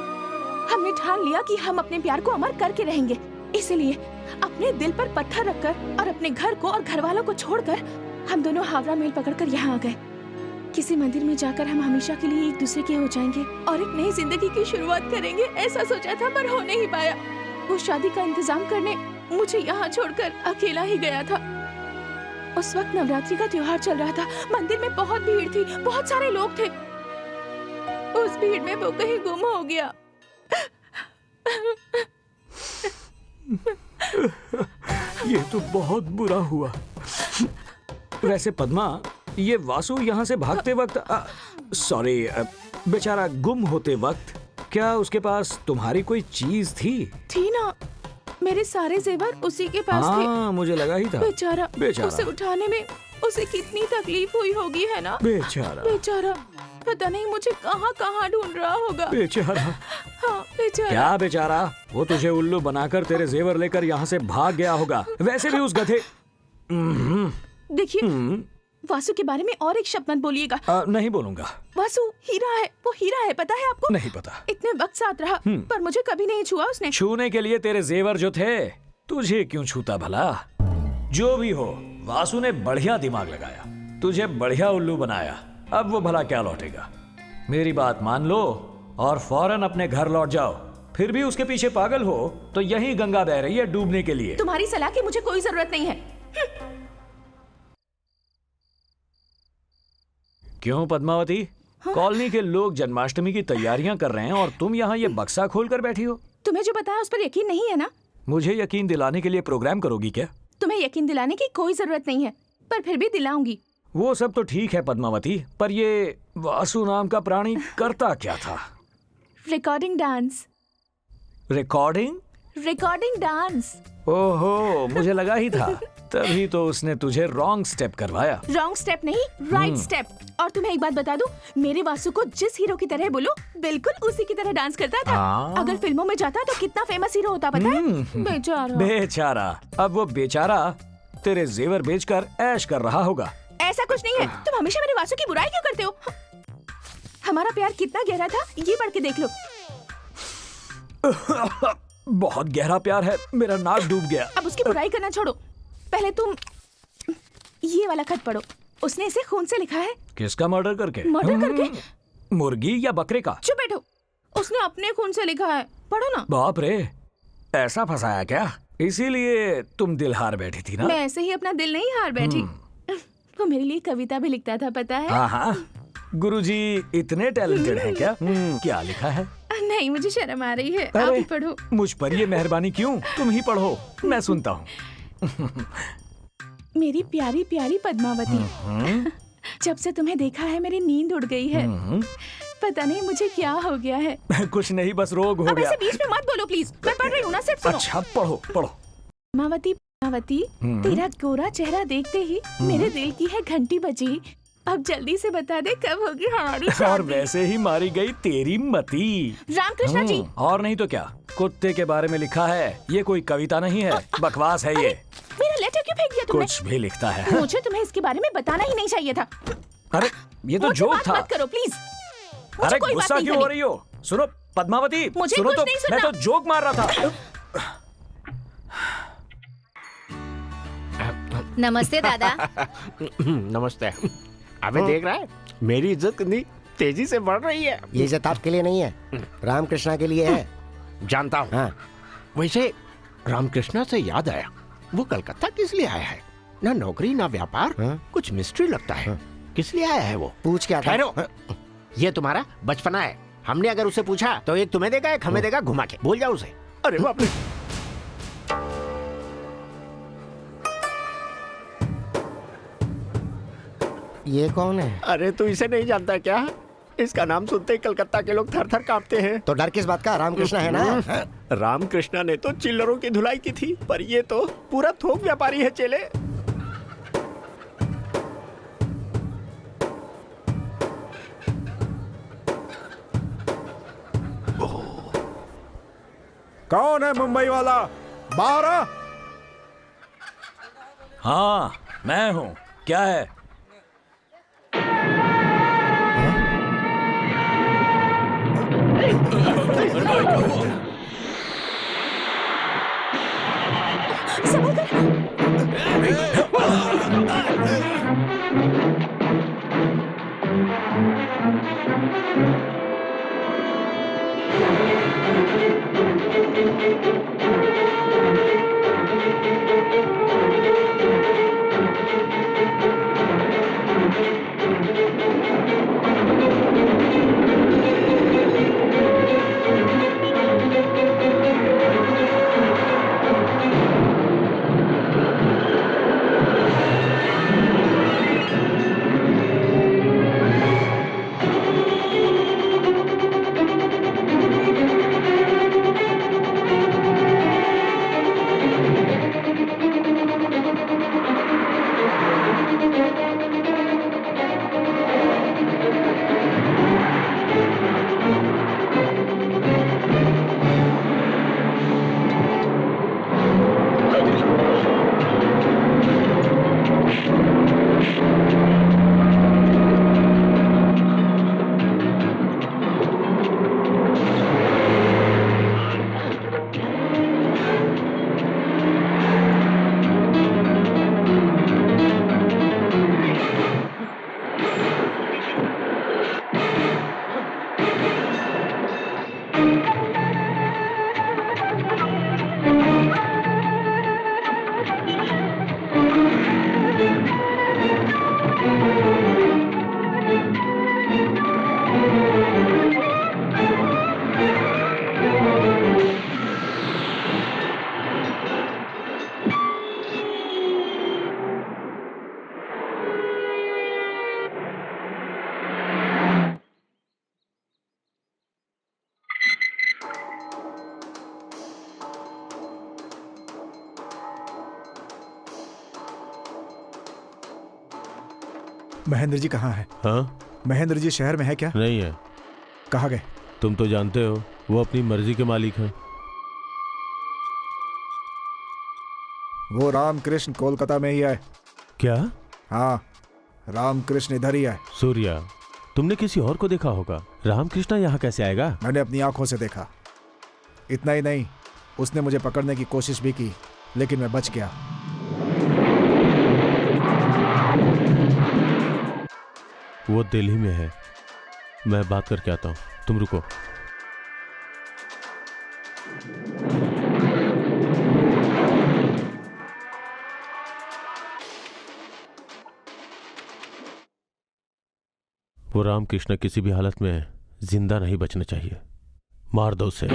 हमने ठान लिया कि हम अपने प्यार को अमर करके रहेंगे। इसलिए अपने दिल पर पत्थर रखकर और अपने घर को और घर वालों को छोड़कर हम दोनों हावड़ा मेल पकड़कर यहाँ आ गए। किसी मंदिर में जाकर हम हमेशा के लिए एक दूसरे के हो जाएंगे और एक नई जिंदगी की शुरुआत करेंगे, ऐसा सोचा था, पर हो नहीं पाया। वो शादी का इंतजाम करने मुझे यहाँ छोड़कर अकेला ही गया था। उस वक्त नवरात्रि का त्योहार चल रहा था। मंदिर में बहुत भीड़ थी, बहुत सारे लोग थे। उस भीड़ में वो कहीं गुम हो गया। ये तो बहुत बुरा हुआ। वैसे पद्मा, ये वासु यहाँ से भागते वक्त, सॉरी, बेचारा गुम होते वक्त, क्या उसके पास तुम्हारी कोई चीज थी? थी ना, मेरे सारे जेवर उसी के पास थे। हाँ, मुझे लगा ही था। बेचारा, बेचारा। उसे उठाने में उसे कितनी तकलीफ हुई होगी, है ना? बेचारा, बेचारा, पता नहीं मुझे कहाँ कहाँ ढूंढ रहा होगा। बेचारा। हाँ, बेचारा। क्या बेचारा? वो तुझे उल्लू बनाकर तेरे जेवर लेकर यहाँ से भाग गया होगा। वैसे भी उस गधे। देखिए, वासु के बारे में और एक शब्द मत बोलिएगा। नहीं बोलूंगा। वासु हीरा है, वो हीरा है, पता है आपको? नहीं पता। इतने वक्त साथ रहा, पर मुझे कभी नहीं छुआ उसने। छूने के लिए तेरे जेवर जो थे, तुझे क्यों छूता भला? जो भी हो, वासु ने बढ़िया दिमाग लगाया, तुझे बढ़िया उल्लू बनाया। अब वो भला क्या लौटेगा? मेरी बात मान लो और फौरन अपने घर लौट जाओ। फिर भी उसके पीछे पागल हो तो यही गंगा बह रही है डूबने के लिए। तुम्हारी सलाह की मुझे कोई जरूरत नहीं है। क्यों पद्मावती? कॉलोनी के लोग जन्माष्टमी की तैयारियां कर रहे हैं और तुम यहाँ ये बक्सा खोल कर बैठी हो। तुम्हें जो बताया उस पर यकीन नहीं है ना? मुझे यकीन दिलाने के लिए प्रोग्राम करोगी क्या? तुम्हें यकीन दिलाने की कोई जरूरत नहीं है, पर फिर भी दिलाऊंगी। वो सब तो ठीक है पद्मावती, पर ये वासु नाम का प्राणी करता क्या था? Recording dance. Recording? Recording dance. ओहो, मुझे लगा ही था। तभी तो उसने तुझे रॉन्ग स्टेप करवाया। रॉन्ग स्टेप नहीं, राइट स्टेप। और तुम्हें एक बात बता दूं, मेरे वासु को जिस हीरो की तरह बोलो, बिल्कुल उसी की तरह डांस करता था। अगर फिल्मों में जाता तो कितना फेमस हीरो होता, पता है? बेचारा। बेचारा। अब वो बेचारा तेरे जेवर बेचकर ऐश कर रहा होगा। ऐसा कुछ नहीं है। तुम हमेशा मेरे वासु की बुराई क्यों करते हो? हमारा प्यार कितना गहरा था, ये पढ़ के देख लो। बहुत गहरा प्यार है, मेरा नाक डूब गया। अब उसकी बुराई करना छोड़ो, पहले तुम ये वाला खत पढ़ो। उसने इसे खून से लिखा है। किसका मर्डर करके? मर्डर करके? मुर्गी या बकरे का? चुप बैठो, उसने अपने खून से लिखा है, पढ़ो ना। बाप रे, ऐसा फंसाया क्या? इसीलिए तुम दिल हार बैठी थी ना? मैं ऐसे ही अपना दिल नहीं हार बैठी। वो मेरे लिए कविता भी लिखता था, पता है? हाँ हाँ, गुरुजी इतने टैलेंटेड हैं क्या? क्या लिखा है? नहीं, मुझे शर्म आ रही है, आप ही पढ़ो। मुझ पर ये मेहरबानी क्यों? तुम ही पढ़ो, मैं सुनता हूँ। मेरी प्यारी प्यारी पद्मावती, जब से तुम्हें देखा है मेरी नींद उड़ गई है। पता नहीं मुझे क्या हो गया है। कुछ नहीं, बस रोग हो अब गया। ऐसे बीच में मत बोलो प्लीज, मैं पढ़ रही हूँ ना, सिर्फ सुनो। अच्छा, पढ़ो पढ़ो। पद्मावती, पद्मावती, तेरा गोरा चेहरा देखते ही मेरे दिल की है घंटी बजी। अब जल्दी से बता दे कब होगी हमारी शादी। और वैसे ही मारी गई तेरी मती। रामकृष्ण जी। और नहीं तो क्या, कुत्ते के बारे में लिखा है। ये कोई कविता नहीं है, बकवास है ये। मेरा लेटर क्यों फेंक दिया तुमने? कुछ भी लिखता है। मुझे तुम्हें इसके बारे में बताना ही नहीं चाहिए था। अरे ये तो मुझसे जोक बात था। मत करो प्लीज। मुझे अरे कोई बात गुस्सा नहीं क्यों हो करनी। रही हो? सुनो पद्मावती, मुझे सुनो कुछ तो, नहीं सुनना। मैं तो जोक मार रहा था। नमस्ते दादा। नमस्ते। अबे देख रहा है, मेरी इज्जत कितनी तेजी से बढ़ रही है। ये इज्जत आपके लिए नहीं है, रामकृष्णा के लिए है। जानता हूँ। हाँ। वैसे रामकृष्णा से याद आया, वो कलकत्ता किस लिए आया है? ना नौकरी ना व्यापार, कुछ मिस्ट्री लगता है। किस लिए आया है वो? पूछ क्या था? ठहरो, ये तुम्हारा बचपना है। हमने अगर उससे पूछा तो एक तुम्हें देगा, एक हमें देगा घुमा के। बोल जाओ उसे। अरे बाप रे। ये कौन है? अरे तू इसे नहीं जानता क्या? इसका नाम सुनते ही कलकत्ता के लोग थर थर कांपते हैं। तो डर किस बात का? रामकृष्णा है ना? रामकृष्णा ने तो चिल्लरों की धुलाई की थी, पर ये तो पूरा थोक व्यापारी है चेले। कौन है मुंबई वाला? बाहर आ। हाँ मैं हूँ, क्या है? महेंद्र जी कहाँ है? हाँ? महेंद्र जी शहर में है क्या? नहीं है। कहाँ गए? तुम तो जानते हो वो अपनी मर्जी के मालिक हैं। वो रामकृष्ण कोलकाता में ही है। क्या? हाँ, रामकृष्ण इधर ही है। सूर्या, तुमने किसी और को देखा होगा। रामकृष्ण यहाँ कैसे आएगा? मैंने अपनी आंखों से देखा। इतना ही नहीं, उसने मुझे पकड़ने की कोशिश भी की, लेकिन मैं बच गया। वो दिल्ली में है। मैं बात करके आता हूँ, तुम रुको। वो रामकृष्ण किसी भी हालत में जिंदा नहीं बचना चाहिए। मार दो उसे।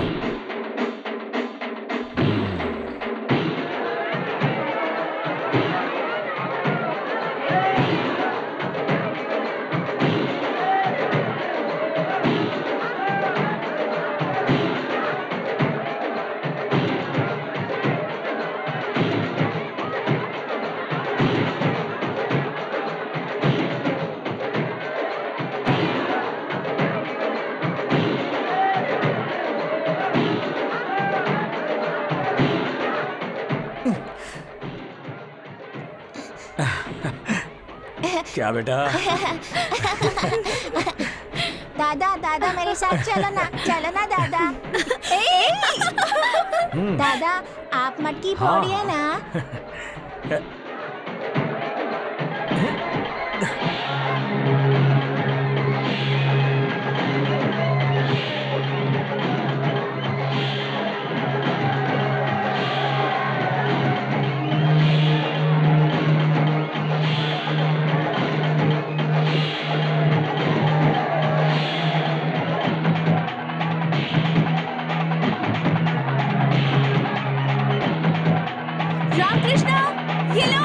क्या बेटा? दादा दादा मेरे साथ चलो ना दादा। दादा आप मटकी फोड़िए ना। रामकृष्ण, ये लो।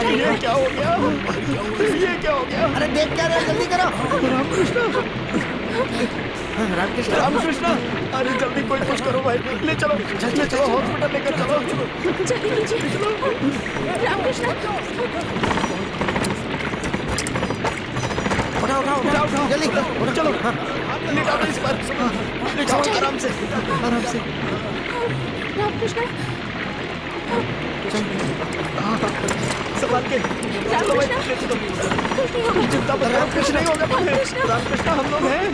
ये क्या हो गया? ये क्या हो गया? अरे देख क्या रहे हो, जल्दी करो। रामकृष्ण, रामकृष्ण, अरे जल्दी कोई कुछ करो भाई, ले चलो, चलो चलो हॉस्पिटल लेकर चलो। जल्दी कीजिए। रामकृष्ण, उठाओ जल्दी चलो, लेटा दो इस पर, लेटाओ आराम से, आराम से। रामकृष्ण, संभाल के चलो भाई, ले चलो। चिंता मत करो, कुछ नहीं होगा तुम्हें। रामकृष्ण, हम लोग हैं।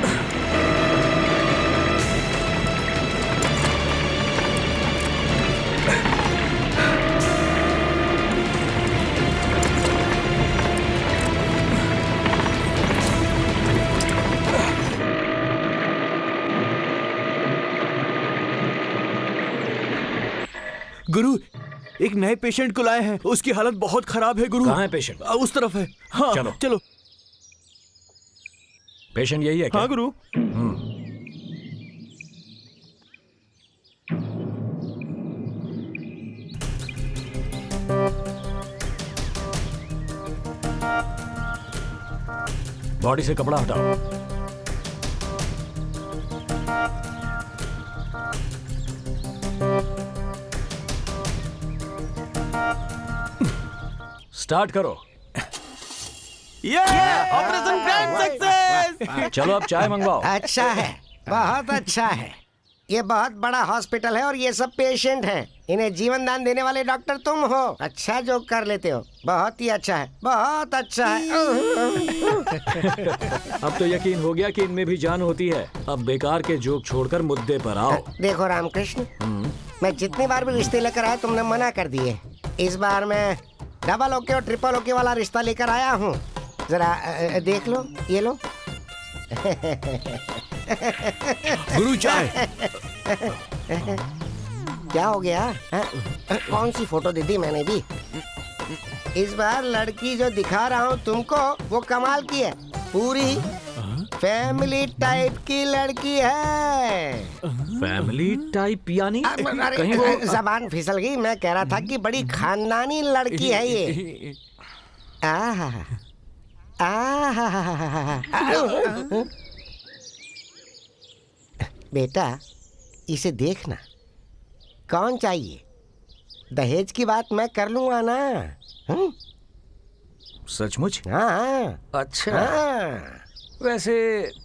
गुरु, एक नए पेशेंट को लाए हैं, उसकी हालत बहुत खराब है गुरु। कहाँ है पेशेंट? उस तरफ है। हाँ चलो। चलो। पेशेंट यही है क्या? हाँ गुरु। बॉडी से कपड़ा हटाओ। स्टार्ट करो। Operation grand success. चलो अब चाय मंगवाओ। अच्छा है, बहुत अच्छा है। ये बहुत बड़ा हॉस्पिटल है और ये सब पेशेंट हैं। इन्हें जीवन दान देने वाले डॉक्टर तुम हो। अच्छा जो कर लेते हो, बहुत ही अच्छा है, बहुत अच्छा है। अब तो यकीन हो गया कि इनमें भी जान होती है। अब बेकार के जोक छोड़कर मुद्दे पर आओ। देखो रामकृष्ण, मैं जितनी बार भी रिश्ते लेकर आया तुमने मना कर दिए। इस बार मैं डबल ओके और ट्रिपल ओके वाला रिश्ता लेकर आया हूँ। जरा देख लो, ये लो। गुरु चाय। क्या हो गया? कौन सी फोटो दी थी मैंने भी? इस बार लड़की जो दिखा रहा हूँ तुमको, वो कमाल की है। पूरी फैमिली टाइप की लड़की है। फैमिली टाइप यानी? कहीं वो जबान फिसल गई। मैं कह रहा था कि बड़ी खानदानी लड़की है ये। आहा, आहा। बेटा इसे देखना, कौन चाहिए? दहेज की बात मैं कर लूंगा ना। सचमुच? हाँ। अच्छा। हाँ। वैसे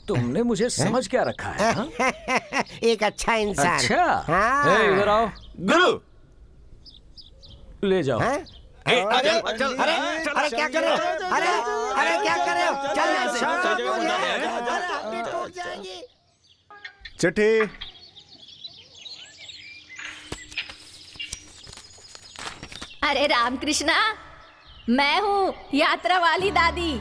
तुमने मुझे समझ क्या रखा है? हाँ? एक अच्छा इंसान। अच्छा। हाँ। इधर आओ। गुरु ले जाओ। हाँ? अरे अरे क्या कर रहे हो? अरे क्या कर रहे हो? टूट जाएगी। चिट्ठी। अरे रामकृष्णा, मैं हूँ यात्रा वाली दादी।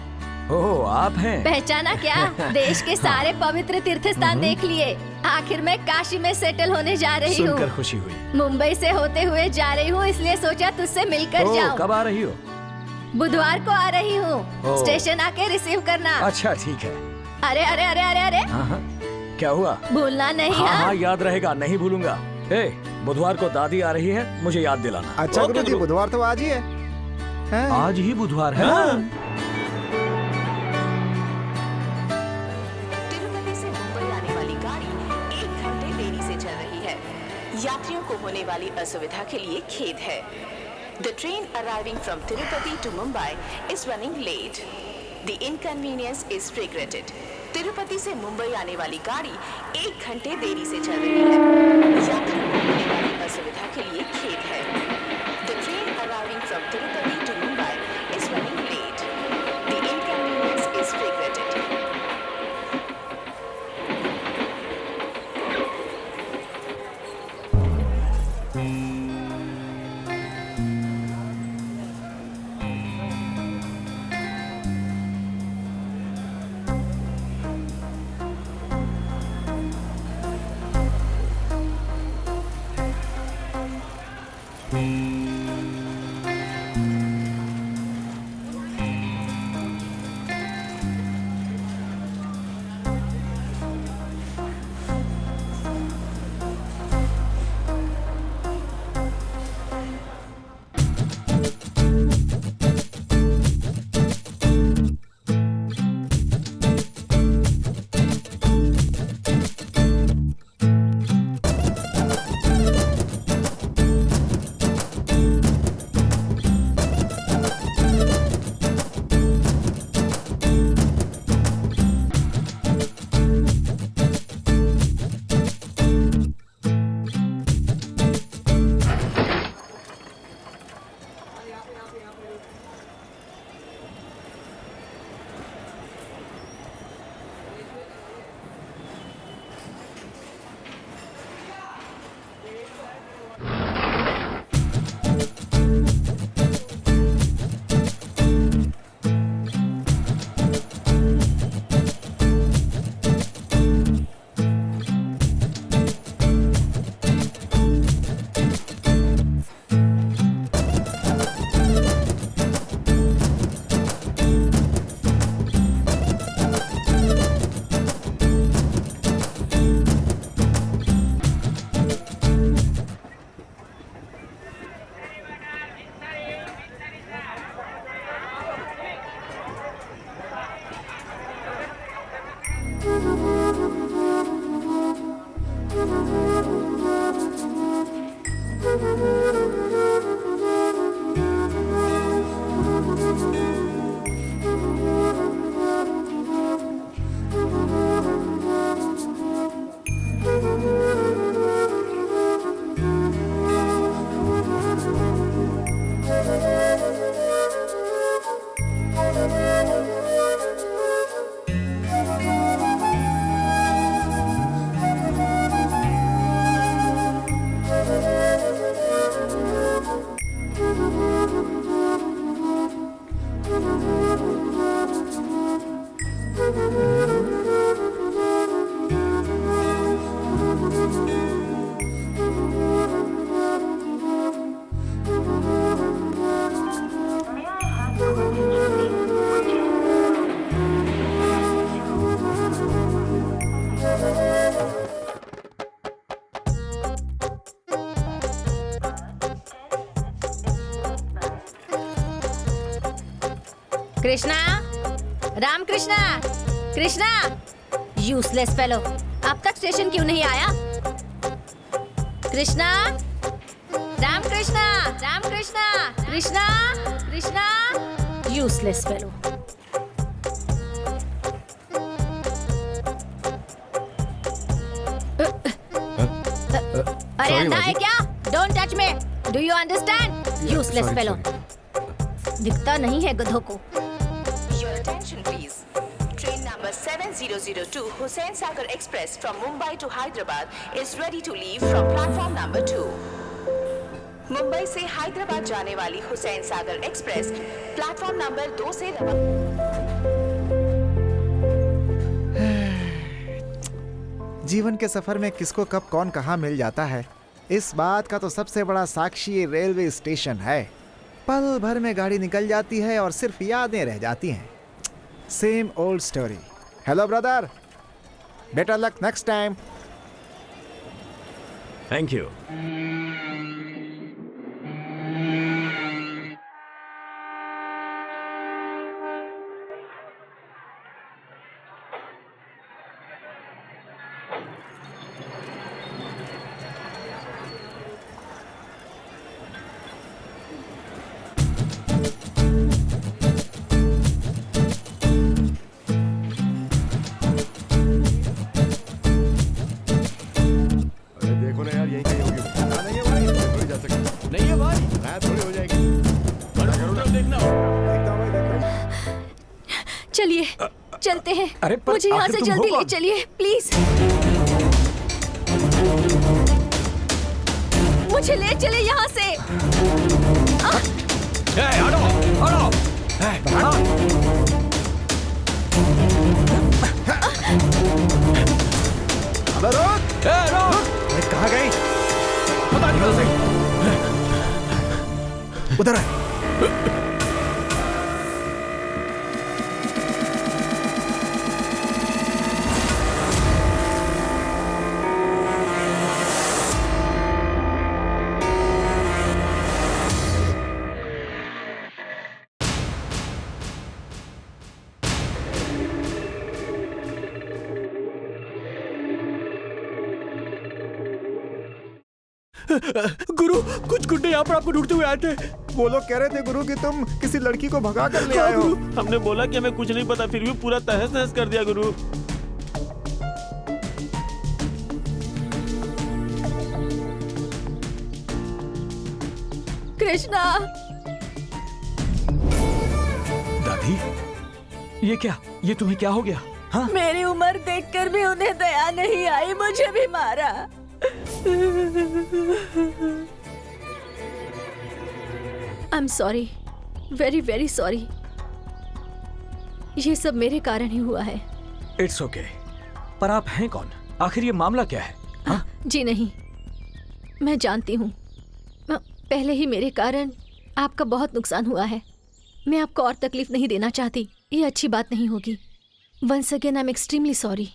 ओह, आप हैं? पहचाना क्या? देश के सारे पवित्र तीर्थ स्थान देख लिए। आखिर मैं काशी में सेटल होने जा रही हूँ। सुनकर खुशी हुई। मुंबई से होते हुए जा रही हूँ, इसलिए सोचा तुझसे मिलकर जाऊँ। कब आ रही हो? बुधवार को आ रही हूँ। स्टेशन आके रिसीव करना। अच्छा ठीक है। अरे अरे अरे अरे अरे, हाँ, क्या हुआ? भूलना नहीं। हाँ हाँ याद रहेगा, नहीं भूलूंगा। बुधवार को दादी आ रही है, मुझे याद दिलाना। अच्छा गुरु जी, बुधवार तो आज ही है। आज ही बुधवार है। तिरुपति से मुंबई आने वाली गाड़ी 1 घंटे देरी से चल रही है। यात्रियों को होने वाली असुविधा के लिए खेद है। The train arriving from Tirupati to Mumbai is running late. The inconvenience is regretted. Tirupati से मुंबई आने वाली गाड़ी 1 घंटे देरी से चल रही है। यात्रियों को होने वाली असुविधा के लिए खेद है। The train arriving from Tirupati to Mumbai is running late. The inconvenience is regretted. Krishna, Ram Krishna, Krishna, useless fellow, अब तक स्टेशन क्यों नहीं आया? Krishna, Ram Krishna, Ram Krishna, Krishna, Krishna, useless fellow. अरे अंधा है क्या? Don't touch me, do you understand? Useless fellow. दिखता नहीं है गधों को। Your attention please. Train number 7002 Hussain Sagar Express from Mumbai to Hyderabad is ready to leave from platform number 2. Mumbai से हैदराबाद जाने वाली Hussain Sagar express platform number 2 से जीवन के सफर में किसको कब कौन कहाँ मिल जाता है, इस बात का तो सबसे बड़ा साक्षी रेलवे स्टेशन है। पल भर में गाड़ी निकल जाती है और सिर्फ यादें रह जाती हैं। Same old story. Hello brother, better luck next time. Thank you. चलिए चलते हैं। अरे पर मुझे यहाँ आखिर से तुम जल्दी हो ले कौन? चलिए प्लीज। मुझे ले चले यहाँ से। हटो, हटो। कहाँ गई? पता नहीं कहाँ से। उधर है। गुरु, कुछ गुंडे यहाँ पर आपको ढूंढते हुए आए थे। वो लोग कह रहे थे गुरु कि तुम किसी लड़की को भगा कर ले हाँ, आए हो। गुरु। हमने बोला कि हमें कुछ नहीं पता, फिर भी पूरा तहस नहस कर दिया गुरु। कृष्णा, दादी, ये क्या? ये तुम्हें क्या हो गया? हाँ? मेरी उम्र देखकर भी उन्हें दया नहीं आई, मुझे भी मारा। I am sorry, very very sorry. ये सब मेरे कारण ही हुआ है। It's okay. पर आप हैं कौन? आखिर ये मामला क्या है? हाँ? जी नहीं, मैं जानती हूँ। पहले ही मेरे कारण आपका बहुत नुकसान हुआ है। मैं आपको और तकलीफ नहीं देना चाहती, ये अच्छी बात नहीं होगी। Once again I am extremely sorry.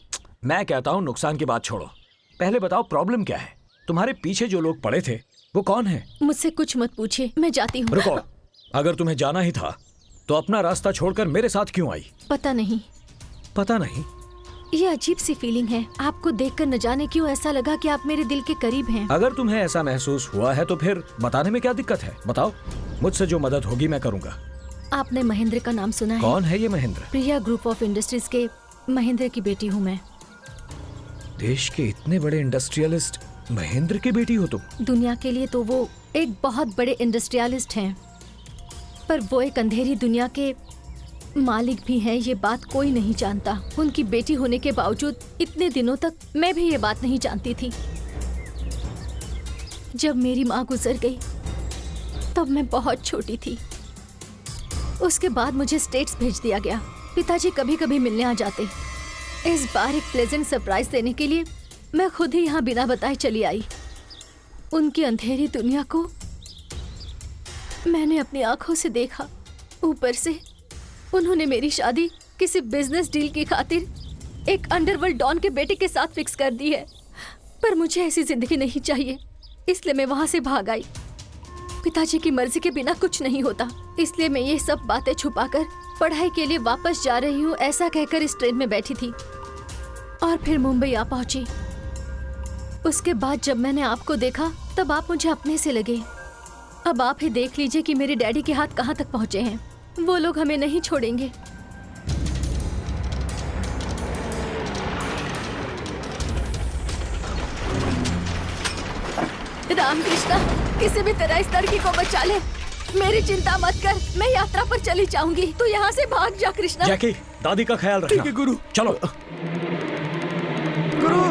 मैं कहता हूँ नुकसान की बात छोड़ो, पहले बताओ प्रॉब्लम क्या है? तुम्हारे पीछे जो लोग पड़े थे वो कौन है? मुझसे कुछ मत पूछिए, मैं जाती हूँ। रुको, अगर तुम्हें जाना ही था तो अपना रास्ता छोड़कर मेरे साथ क्यों आई? पता नहीं। पता नहीं? ये अजीब सी फीलिंग है। आपको देखकर न जाने क्यों ऐसा लगा कि आप मेरे दिल के करीब हैं। अगर तुम्हें ऐसा महसूस हुआ है तो फिर बताने में क्या दिक्कत है? बताओ, मुझसे जो मदद होगी मैं करूंगा। आपने महेंद्र का नाम सुना है? कौन है ये महेंद्र? प्रिया ग्रुप ऑफ इंडस्ट्रीज के महेंद्र की बेटी हूँ मैं। देश के इतने बड़े इंडस्ट्रियलिस्ट महेंद्र की बेटी हो तुम? दुनिया के लिए तो वो एक बहुत बड़े इंडस्ट्रियलिस्ट हैं, पर वो एक अंधेरी दुनिया के मालिक भी हैं, ये बात कोई नहीं जानता। उनकी बेटी होने के बावजूद इतने दिनों तक मैं भी ये बात नहीं जानती थी। जब मेरी माँ गुजर गई तब मैं बहुत छोटी थी। उसके बाद मुझे स्टेट्स भेज दिया गया। पिताजी कभी कभी मिलने आ जाते। इस बार एक प्लेजेंट सरप्राइज देने के लिए मैं खुद ही यहाँ बिना बताए चली आई। उनकी अंधेरी दुनिया को मैंने अपनी आंखों से देखा। ऊपर से उन्होंने मेरी शादी किसी बिजनेस डील की खातिर एक अंडरवर्ल्ड डॉन के बेटे के साथ फिक्स कर दी है। पर मुझे ऐसी जिंदगी नहीं चाहिए, इसलिए मैं वहां से भाग आई। पिताजी की मर्जी के बिना कुछ नहीं होता, इसलिए मैं ये सब बातें छुपाकर पढ़ाई के लिए वापस जा रही हूँ ऐसा कहकर इस ट्रेन में बैठी थी और फिर मुंबई आ पहुंची। उसके बाद जब मैंने आपको देखा तब आप मुझे अपने से लगे। अब आप ही देख लीजिए कि मेरे डैडी के हाथ कहाँ तक पहुँचे हैं। वो लोग हमें नहीं छोड़ेंगे। राम कृष्णा, किसी भी तरह इस लड़की को बचा ले। मेरी चिंता मत कर, मैं यात्रा पर चली जाऊंगी। तू यहाँ से भाग जा कृष्णा। जैकी, दादी का ख्याल रखना। ठीक है गुरु। चलो। गुरु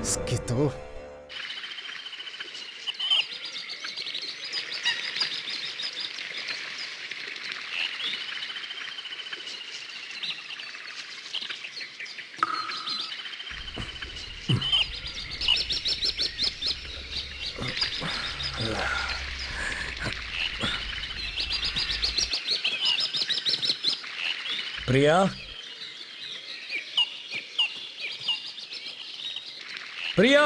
इसकी तो प्रिया, प्रिया,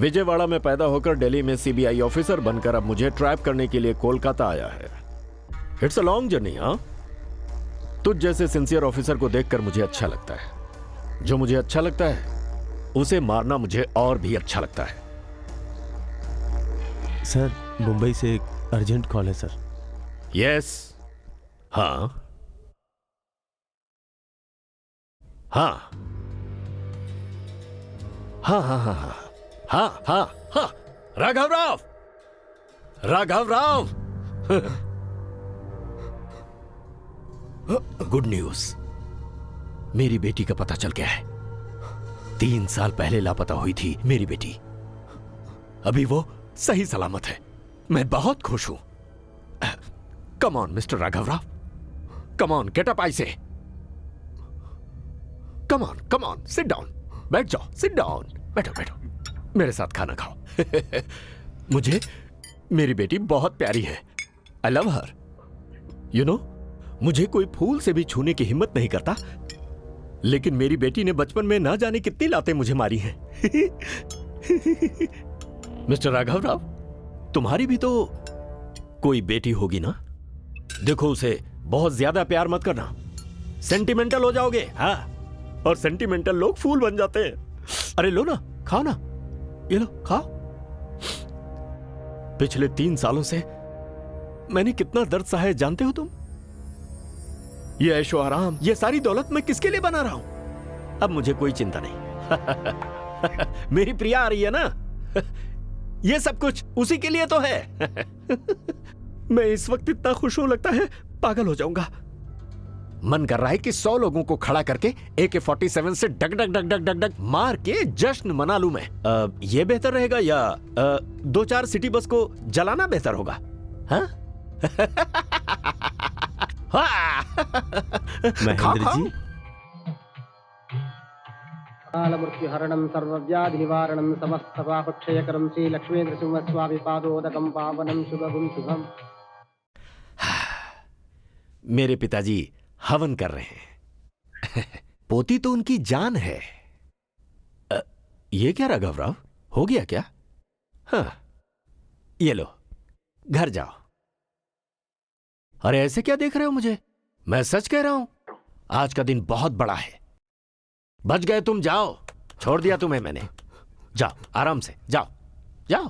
विजयवाड़ा में पैदा होकर दिल्ली में सीबीआई ऑफिसर बनकर अब मुझे ट्रैप करने के लिए कोलकाता आया है। It's a long journey. हाँ, तुझ जैसे सिंसियर ऑफिसर को देखकर मुझे अच्छा लगता है। जो मुझे अच्छा लगता है उसे मारना मुझे और भी अच्छा लगता है। सर, मुंबई से एक अर्जेंट कॉल है सर। यस। हाँ हाँ हाँ हाँ हाँ हाँ हाँ हाँ हाँ, राघव राव, राघव राव। गुड न्यूज, मेरी बेटी का पता चल गया है। 3 साल पहले लापता हुई थी मेरी बेटी, अभी वो सही सलामत है। मैं बहुत खुश हूं। Come on mister Raghav Rao, come on, get up, I say. Come on, sit down, बैठ जाओ, सिट डाउन, बैठो बैठो, मेरे साथ खाना खाओ। मुझे मेरी बेटी बहुत प्यारी है। I love her. You know, मुझे कोई फूल से भी छूने की हिम्मत नहीं करता, लेकिन मेरी बेटी ने बचपन में ना जाने कितनी लातें मुझे मारी हैं। मिस्टर राघव राव, तुम्हारी भी तो कोई बेटी होगी ना? देखो, उसे बहुत ज्यादा प्यार मत करना, सेंटिमेंटल हो जाओगे। हाँ, और सेंटिमेंटल लोग फूल बन जाते हैं। अरे लो ना, खाओ ना, ये लो, खाओ। पिछले 3 सालों से मैंने कितना दर्द सहा है जानते हो तुम? ये ऐशो आराम, ये सारी दौलत मैं किसके लिए बना रहा हूं? अब मुझे कोई चिंता नहीं। मेरी प्रिया आ रही है ना, ये सब कुछ उसी के लिए तो है। मैं इस वक्त इतना खुश हूं, लगता है पागल हो जाऊंगा। मन कर रहा है कि 100 लोगों को खड़ा करके AK-47 से डग डग डग डग डग डग मार के जश्न मना लूं मैं। ये बेहतर रहेगा या 2-4 सिटी बस को जलाना बेहतर होगा? हाँ? महेंद्र जी, कालमृत्युहरणं सर्वव्याधिनिवारणं समस्तपापक्षयकरं श्री लक्ष्मेन्द्र सिंह स्वामी पादोदकं पावनं शुभगुं शुभम। मेरे पिताजी हवन कर रहे हैं। पोती तो उनकी जान है। ये क्या राघव राव, हो गया क्या? हाँ, ये लो, घर जाओ। अरे ऐसे क्या देख रहे हो मुझे? मैं सच कह रहा हूं, आज का दिन बहुत बड़ा है। बच गए तुम, जाओ, छोड़ दिया तुम्हें मैंने। जाओ, आराम से जाओ, जाओ।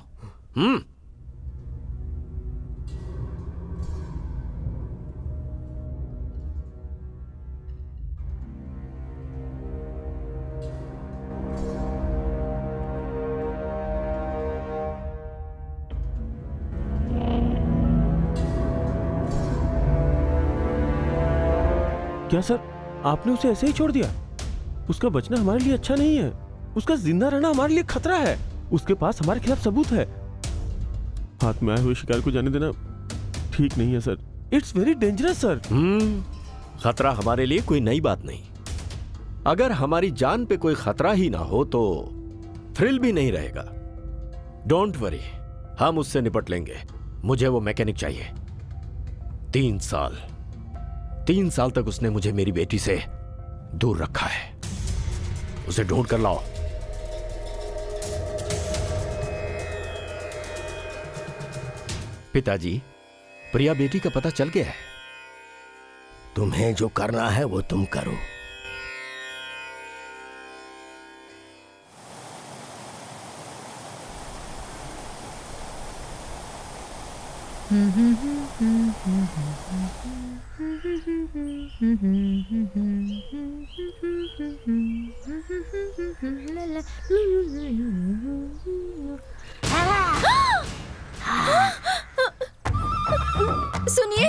क्या सर, आपने उसे ऐसे ही छोड़ दिया? उसका बचना हमारे लिए अच्छा नहीं है, उसका जिंदा रहना हमारे लिए खतरा है। उसके पास हमारे खिलाफ सबूत है। हाथ में आए हुए शिकार को जाने देना ठीक नहीं है sir. It's very dangerous sir. खतरा हमारे लिए कोई नई बात नहीं। अगर हमारी जान पे कोई खतरा ही ना हो तो थ्रिल भी नहीं रहेगा। डोंट वरी, हम उससे निपट लेंगे। मुझे वो मैकेनिक चाहिए। 3 साल तक उसने मुझे मेरी बेटी से दूर रखा है। उसे ढूंढ कर लाओ। पिताजी, प्रिया बेटी का पता चल गया है। तुम्हें जो करना है वो तुम करो। सुनिए,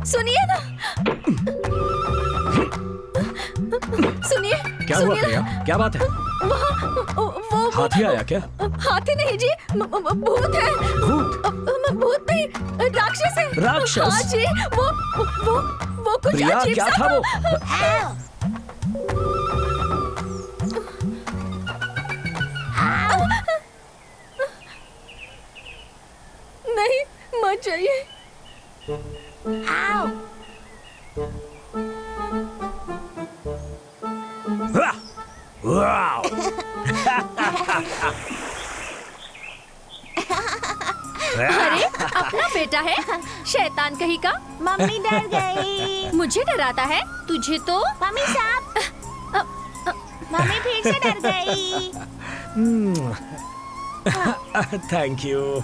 सुनिए ना, सुनिए। क्या हुआ प्रिया, क्या बात है? वो हाथी आया क्या? हाथी नहीं जी, भूत है। भूत नहीं, राक्षस है। राक्षस? हाँ जी, वो कुछ प्रिया, अजीब क्या सा था वो? नहीं, मत जाइए। अरे अपना बेटा है, शैतान कहीं का। मम्मी डर गई। मुझे डराता है, तुझे तो। मम्मी साहब, मम्मी फिर से डर गई। Thank you.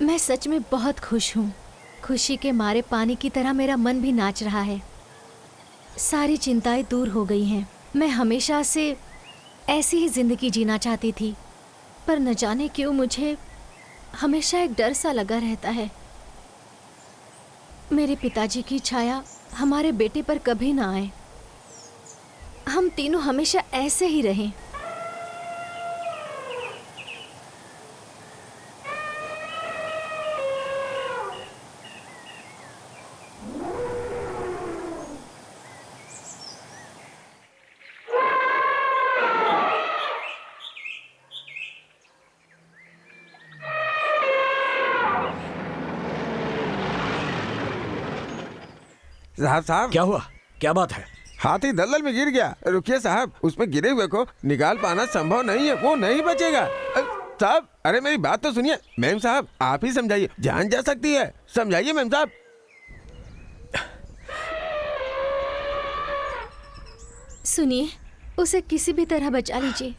मैं सच में बहुत खुश हूँ। खुशी के मारे पानी की तरह मेरा मन भी नाच रहा है। सारी चिंताएं दूर हो गई हैं। मैं हमेशा से ऐसी ही जिंदगी जीना चाहती थी, पर न जाने क्यों मुझे हमेशा एक डर सा लगा रहता है। मेरे पिताजी की छाया हमारे बेटे पर कभी ना आए। हम तीनों हमेशा ऐसे ही रहें। साहब क्या हुआ? क्या बात है? हाथी दलदल में गिर गया। रुकिए साहब, उसमें गिरे हुए को निकाल पाना संभव नहीं है, वो नहीं बचेगा। साहब, अरे मेरी बात तो सुनिए। मैम साहब, आप ही समझाइए, जान जा सकती है। समझाइए मैम साहब। सुनिए, उसे किसी भी तरह बचा लीजिए।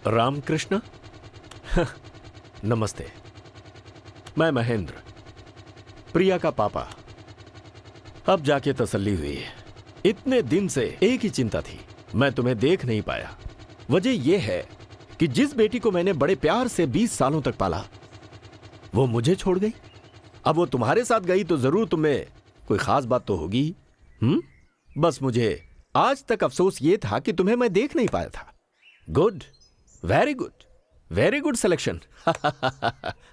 रामकृष्ण। नमस्ते, मैं महेंद्र, प्रिया का पापा। अब जाके तसल्ली हुई है। इतने दिन से एक ही चिंता थी, मैं तुम्हें देख नहीं पाया। वजह यह है कि जिस बेटी को मैंने बड़े प्यार से 20 सालों तक पाला, वो मुझे छोड़ गई। अब वो तुम्हारे साथ गई तो जरूर तुम्हें कोई खास बात तो होगी। बस मुझे आज तक अफसोस ये था कि तुम्हें मैं देख नहीं पाया था। Good, very good, very good selection.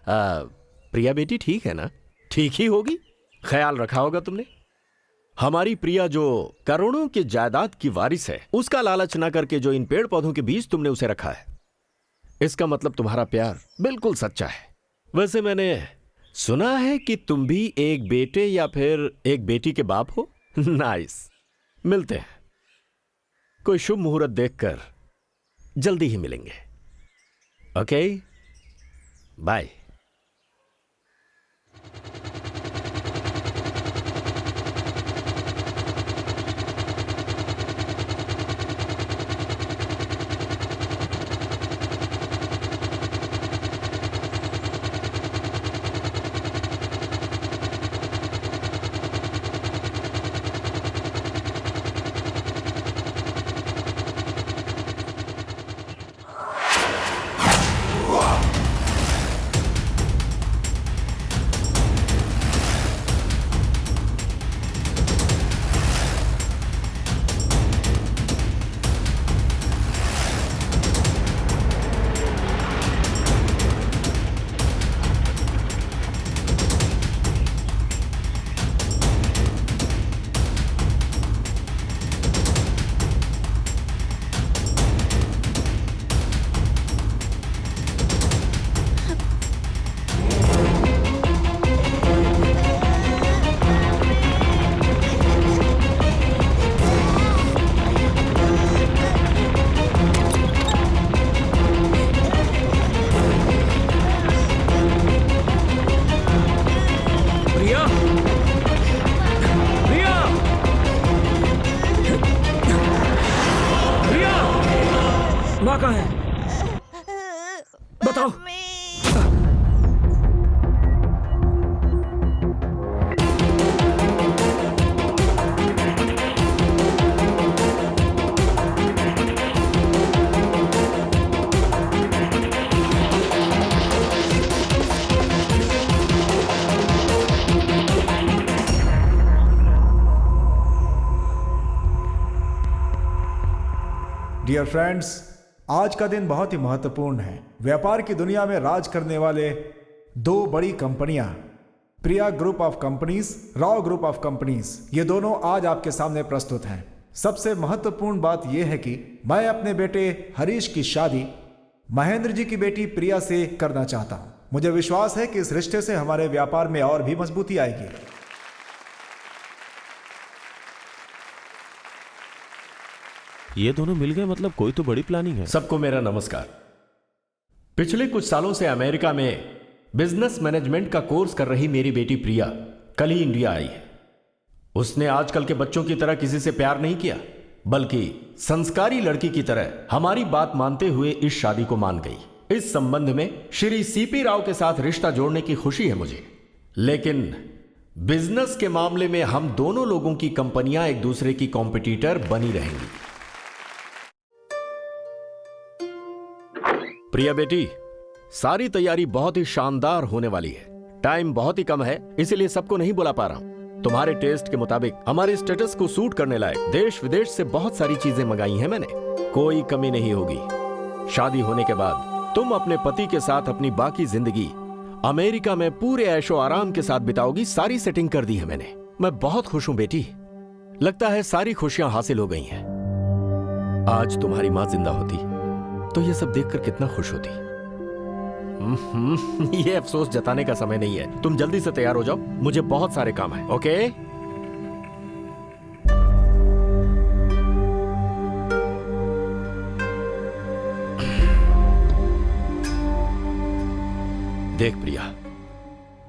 Priya बेटी ठीक है ना? ठीक ही होगी, ख्याल रखा होगा तुमने। हमारी प्रिया जो करोड़ों की जायदाद की वारिस है, उसका लालच ना करके जो इन पेड़ पौधों के बीच तुमने उसे रखा है, इसका मतलब तुम्हारा प्यार बिल्कुल सच्चा है। वैसे मैंने सुना है कि तुम भी एक बेटे या फिर एक बेटी के बाप हो। नाइस, मिलते हैं, कोई शुभ मुहूर्त देखकर जल्दी ही मिलेंगे। Okay, bye. माँ कहाँ है? बताओ। डियर फ्रेंड्स, आज का दिन बहुत ही महत्वपूर्ण है। व्यापार की दुनिया में राज करने वाले दो बड़ी कंपनियां, Priya group of companies, Rao group of companies, ये दोनों आज आपके सामने प्रस्तुत हैं। सबसे महत्वपूर्ण बात यह है कि मैं अपने बेटे हरीश की शादी महेंद्र जी की बेटी प्रिया से करना चाहता हूं। मुझे विश्वास है कि इस रिश्ते से हमारे व्यापार में और भी मजबूती आएगी। ये दोनों मिल गए, मतलब कोई तो बड़ी प्लानिंग है। सबको मेरा नमस्कार। पिछले कुछ सालों से अमेरिका में बिजनेस मैनेजमेंट का कोर्स कर रही मेरी बेटी प्रिया कल ही इंडिया आई है। उसने आजकल के बच्चों की तरह किसी से प्यार नहीं किया, बल्कि संस्कारी लड़की की तरह हमारी बात मानते हुए इस शादी को मान गई। इस संबंध में श्री सीपी राव के साथ रिश्ता जोड़ने की खुशी है मुझे, लेकिन बिजनेस के मामले में हम दोनों लोगों की कंपनियां एक दूसरे की कॉम्पिटिटर बनी रहेंगी। प्रिया बेटी, सारी तैयारी बहुत ही शानदार होने वाली है। टाइम बहुत ही कम है, इसीलिए सबको नहीं बुला पा रहा हूं। तुम्हारे टेस्ट के मुताबिक हमारे स्टेटस को सूट करने लायक देश विदेश से बहुत सारी चीजें मंगाई हैं मैंने, कोई कमी नहीं होगी। शादी होने के बाद तुम अपने पति के साथ अपनी बाकी जिंदगी अमेरिका में पूरे ऐशो आराम के साथ बिताओगी। सारी सेटिंग कर दी है मैंने। मैं बहुत खुश हूं बेटी, लगता है सारी खुशियां हासिल हो गई हैं। आज तुम्हारी मां जिंदा होती तो ये सब देखकर कितना खुश होती। ये अफसोस जताने का समय नहीं है। तुम जल्दी से तैयार हो जाओ, मुझे बहुत सारे काम हैं। ओके? देख प्रिया,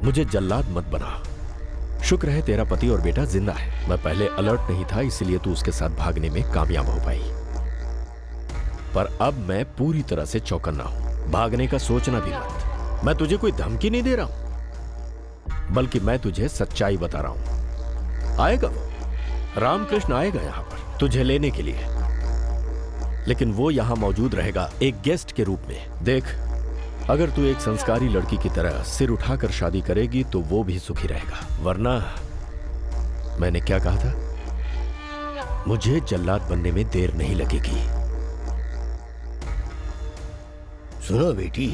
मुझे जल्लाद मत बना। शुक्र है तेरा पति और बेटा जिंदा है। मैं पहले अलर्ट नहीं था, इसलिए तू उसके साथ भागने में कामयाब हो पाई, पर अब मैं पूरी तरह से चौकन्ना हूं। भागने का सोचना भी मत। मैं तुझे कोई धमकी नहीं दे रहा हूं, बल्कि मैं तुझे सच्चाई बता रहा हूं। आएगा वो, रामकृष्ण आएगा यहां पर तुझे लेने के लिए, लेकिन वो यहां मौजूद रहेगा एक गेस्ट के रूप में। देख, अगर तू एक संस्कारी लड़की की तरह सिर उठाकर शादी करेगी तो वो भी सुखी रहेगा, वरना मैंने क्या कहा था, मुझे जल्लाद बनने में देर नहीं लगेगी। सुनो बेटी,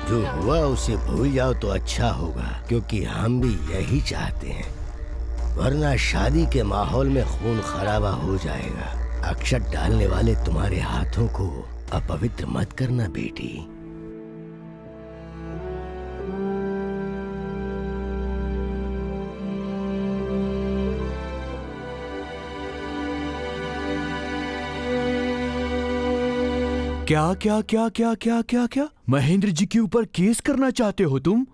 जो हुआ उसे भूल जाओ तो अच्छा होगा, क्योंकि हम भी यही चाहते हैं, वरना शादी के माहौल में खून खराबा हो जाएगा। अक्षत डालने वाले तुम्हारे हाथों को अपवित्र मत करना बेटी। क्या क्या क्या क्या क्या क्या क्या महेंद्र जी के ऊपर केस करना चाहते हो तुम?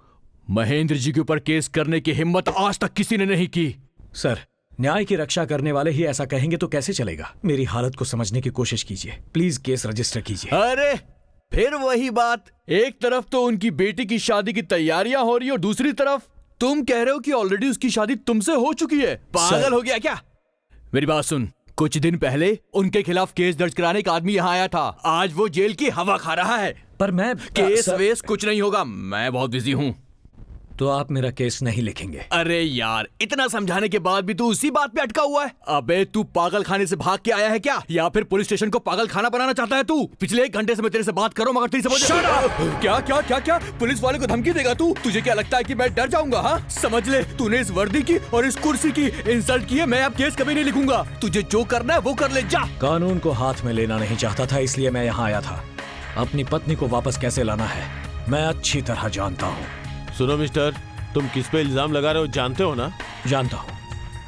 महेंद्र जी के ऊपर केस करने की हिम्मत आज तक किसी ने नहीं की। सर, न्याय की रक्षा करने वाले ही ऐसा कहेंगे तो कैसे चलेगा? मेरी हालत को समझने की कोशिश कीजिए, प्लीज केस रजिस्टर कीजिए। अरे फिर वही बात, एक तरफ तो उनकी बेटी की शादी की तैयारियां हो रही हो, दूसरी तरफ तुम कह रहे हो कि ऑलरेडी उसकी शादी तुमसे हो चुकी है। पागल हो गया क्या? मेरी बात सुन, कुछ दिन पहले उनके खिलाफ केस दर्ज कराने का आदमी यहाँ आया था, आज वो जेल की हवा खा रहा है। पर मैं केस वेस कुछ नहीं होगा, मैं बहुत बिजी हूँ। तो आप मेरा केस नहीं लिखेंगे? अरे यार, इतना समझाने के बाद भी तू उसी बात पे अटका हुआ है। अबे तू पागल खाने से भाग के आया है क्या, या फिर पुलिस स्टेशन को पागल खाना बनाना चाहता है तू? पिछले 1 घंटे से मैं तेरे से बात करूं मगर तेरी समझ क्या क्या क्या क्या पुलिस वाले को धमकी देगा तू? तुझे क्या लगता है कि मैं डर जाऊंगा? हाँ, समझ ले, तूने इस वर्दी की और इस कुर्सी की इंसल्ट की है। मैं अब केस कभी नहीं लिखूंगा, तुझे जो करना है वो कर ले, जा। कानून को हाथ में लेना नहीं चाहता था, इसलिए मैं यहाँ आया था। अपनी पत्नी को वापस कैसे लाना है मैं अच्छी तरह जानता हूँ। सुनो मिस्टर, तुम किस पे इल्जाम लगा रहे हो जानते हो ना? जानता हूँ।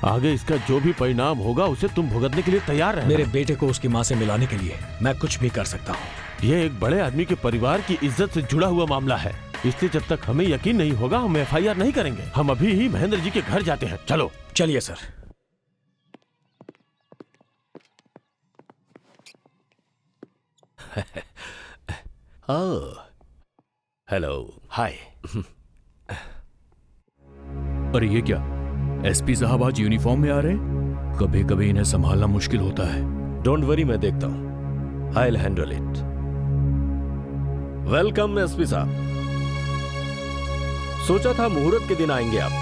आगे इसका जो भी परिणाम होगा उसे तुम भुगतने के लिए तैयार रहना। मेरे बेटे को उसकी माँ से मिलाने के लिए मैं कुछ भी कर सकता हूँ। ये एक बड़े आदमी के परिवार की इज्जत से जुड़ा हुआ मामला है, इसलिए जब तक हमें यकीन नहीं होगा हम FIR नहीं करेंगे। हम अभी ही महेंद्र जी के घर जाते हैं। चलो। चलिए सर। हेलो, हाय। अरे ये क्या, SP साहब आज यूनिफॉर्म में आ रहे हैं? कभी कभी इन्हें संभालना मुश्किल होता है। डोंट वरी, मैं देखता हूं। I will handle it. Welcome SP साहब। सोचा था मुहूर्त के दिन आएंगे आप,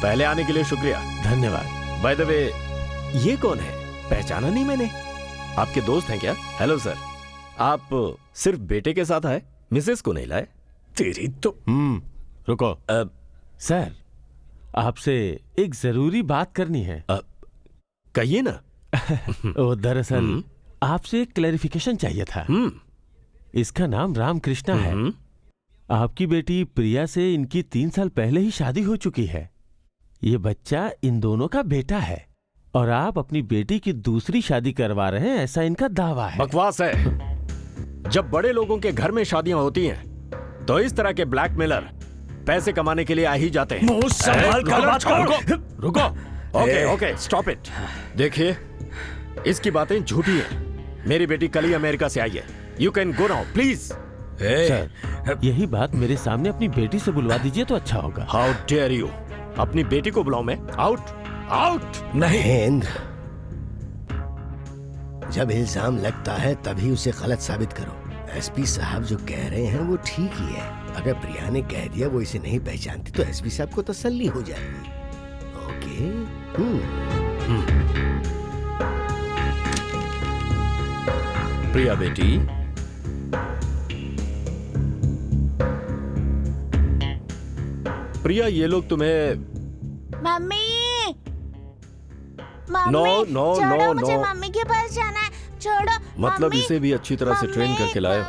पहले आने के लिए शुक्रिया। धन्यवाद। बाय द वे, ये कौन है? पहचाना नहीं मैंने। आपके दोस्त हैं क्या? हेलो सर, आप सिर्फ बेटे के साथ आए, मिसेस को नहीं लाए? तेरी तो। रुको। सर, आपसे एक जरूरी बात करनी है। कहिए ना। दरअसल आपसे एक क्लैरिफिकेशन चाहिए था। इसका नाम रामकृष्णा है। आपकी बेटी प्रिया से इनकी 3 साल पहले ही शादी हो चुकी है। ये बच्चा इन दोनों का बेटा है और आप अपनी बेटी की दूसरी शादी करवा रहे हैं, ऐसा इनका दावा है। बकवास है। जब बड़े लोगों के घर में शादियां होती हैं तो इस तरह के ब्लैकमेलर पैसे कमाने के लिए आ ही जाते हैं। मुंह संभाल कर बात करो। रुको। Okay, stop it. देखिए, इसकी बातें झूठी है। मेरी बेटी कल ही अमेरिका से आई है। You can go now please. Sir, यही बात मेरे सामने अपनी बेटी से बुलवा दीजिए तो अच्छा होगा। How dare you? अपनी बेटी को बुलाऊं मैं? Out, out. नहीं। महेंद्र, जब इल्जाम लगता है तभी उसे गलत साबित करो। SP साहब जो कह रहे हैं वो ठीक ही है। अगर प्रिया ने कह दिया वो इसे नहीं पहचानती तो SP साहब को तसल्ली हो जाएगी। ओके। प्रिया बेटी, प्रिया, ये लोग तुम्हें मम्मी नो नो नो मुझे नो, मम्मी के पास जाना है, छोड़ो। मतलब मम्मी, इसे भी अच्छी तरह से ट्रेन करके लाए हो।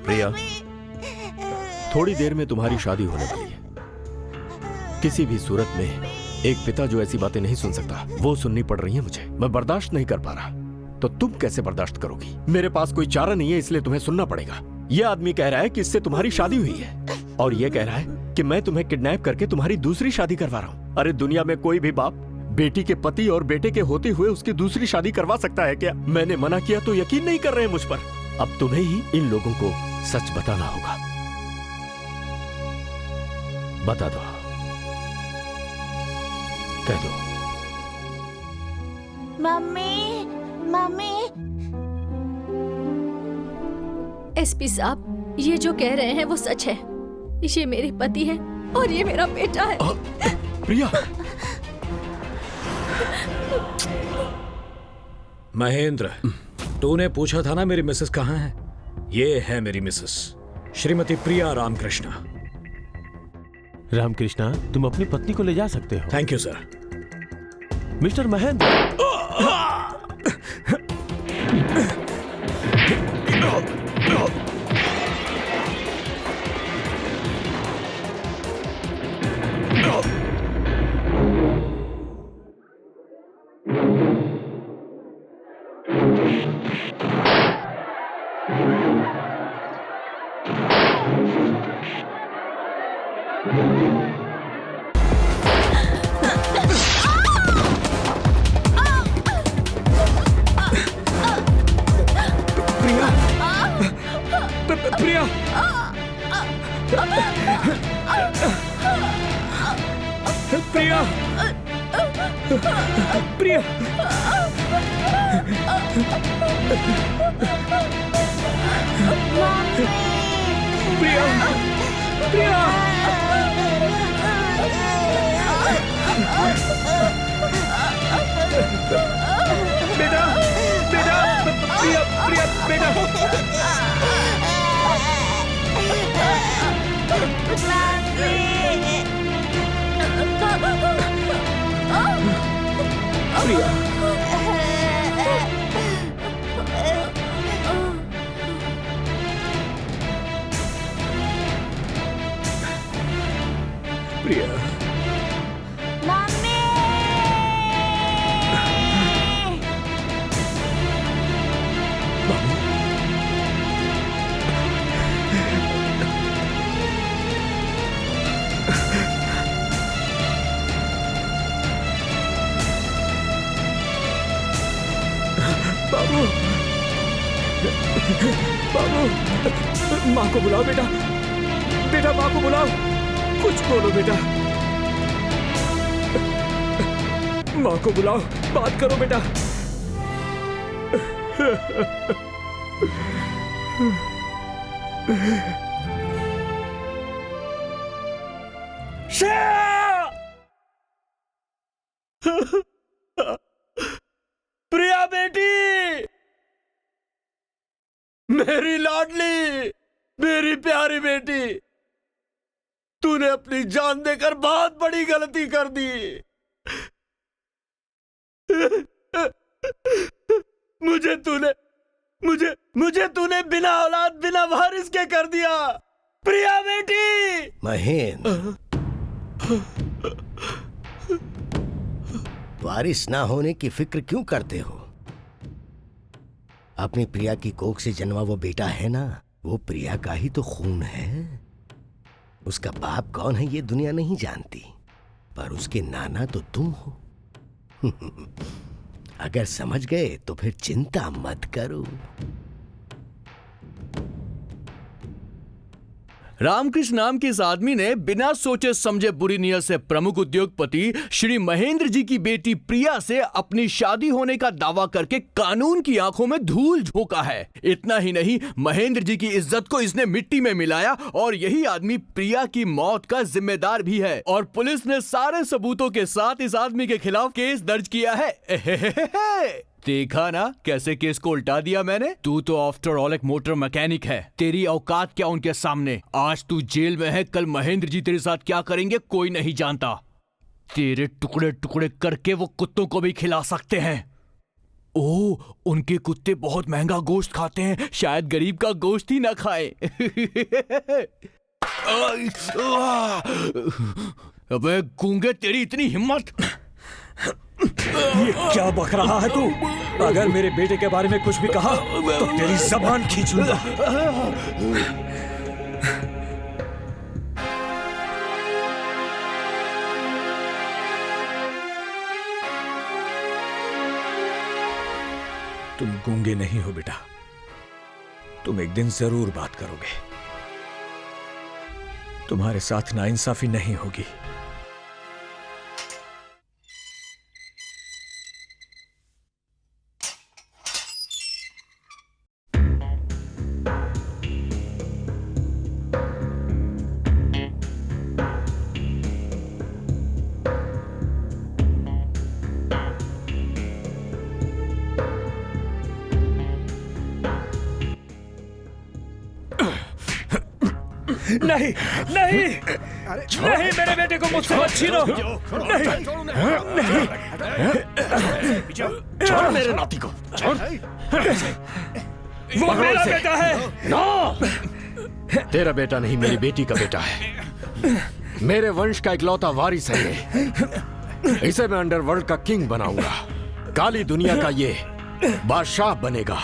प्रिया, थोड़ी देर में तुम्हारी शादी होने वाली है। किसी भी सूरत में एक पिता जो ऐसी बातें नहीं सुन सकता, वो सुननी पड़ रही है मुझे। मैं बर्दाश्त नहीं कर पा रहा, तो तुम कैसे बर्दाश्त करोगी? मेरे पास कोई चारा नहीं है, इसलिए तुम्हें सुनना पड़ेगा। यह आदमी कह रहा है कि इससे तुम्हारी शादी हुई है और यह कह रहा है कि मैं तुम्हें किडनैप करके तुम्हारी दूसरी शादी करवा रहा हूं। अरे दुनिया में कोई भी बाप बेटी के पति और बेटे के होते हुए उसकी दूसरी शादी करवा सकता है क्या? मैंने मना किया तो यकीन नहीं कर रहे हैं मुझ पर। अब तुम्हें ही इन लोगों को सच बताना होगा। बता दो, कह दो। मम्मी, मम्मी, एसपी साहब, ये जो कह रहे हैं वो सच है। ये मेरे पति है और ये मेरा बेटा है। प्रिया, महेंद्र, तूने पूछा था ना मेरी मिसेस कहाँ है? ये है मेरी मिसेस, श्रीमती प्रिया रामकृष्णा। रामकृष्णा, तुम अपनी पत्नी को ले जा सकते हो। Thank you sir. Mister Mahendra, माँ को बुलाओ बेटा, बेटा माँ को बुलाओ, कुछ बोलो बेटा, माँ को बुलाओ, बात करो बेटा। प्रिया बेटी, मेरी लाडली, मेरी प्यारी बेटी, तूने अपनी जान देकर बहुत बड़ी गलती कर दी। मुझे तूने बिना औलाद, बिना वारिस के कर दिया। प्रिया बेटी। महेंद्र, वारिस ना होने की फिक्र क्यों करते हो? अपनी प्रिया की कोख से जन्मा वो बेटा है ना, वो प्रिया का ही तो खून है। उसका बाप कौन है ये दुनिया नहीं जानती, पर उसके नाना तो तुम हो। अगर समझ गए तो फिर चिंता मत करो। रामकृष्ण नाम के इस आदमी ने बिना सोचे समझे बुरी नीयत से प्रमुख उद्योगपति श्री महेंद्र जी की बेटी प्रिया से अपनी शादी होने का दावा करके कानून की आंखों में धूल झोंका है। इतना ही नहीं, महेंद्र जी की इज्जत को इसने मिट्टी में मिलाया और यही आदमी प्रिया की मौत का जिम्मेदार भी है। और पुलिस ने सारे सबूतों के साथ इस आदमी के खिलाफ केस दर्ज किया है। देखा ना कैसे केस को उल्टा दिया मैंने। तू तो आफ्टर ऑल एक मोटर मैकेनिक है, तेरी औकात क्या उनके सामने। आज तू जेल में है, कल महेंद्र जी तेरे साथ क्या करेंगे कोई नहीं जानता। तेरे टुकड़े टुकड़े करके वो कुत्तों को भी खिला सकते हैं। ओह, उनके कुत्ते बहुत महंगा गोश्त खाते हैं, शायद गरीब का गोश्त ही ना खाए। अबे गूंगे, तेरी इतनी हिम्मत। ये क्या बक रहा है तू? अगर मेरे बेटे के बारे में कुछ भी कहा तो तेरी जबान खींचूंगा। तुम गूंगे नहीं हो बेटा, तुम एक दिन जरूर बात करोगे। तुम्हारे साथ नाइंसाफी नहीं होगी। नहीं नहीं नहीं, मेरे बेटे को मुझसे मत छीनो। नहीं छोड़ मेरे नाती को, छोड़। वो मेरा बेटा है। नो, तेरा बेटा नहीं, मेरी बेटी का बेटा है। मेरे वंश का इकलौता वारिस है ये। इसे मैं अंडरवर्ल्ड का किंग बनाऊंगा। काली दुनिया का ये बादशाह बनेगा।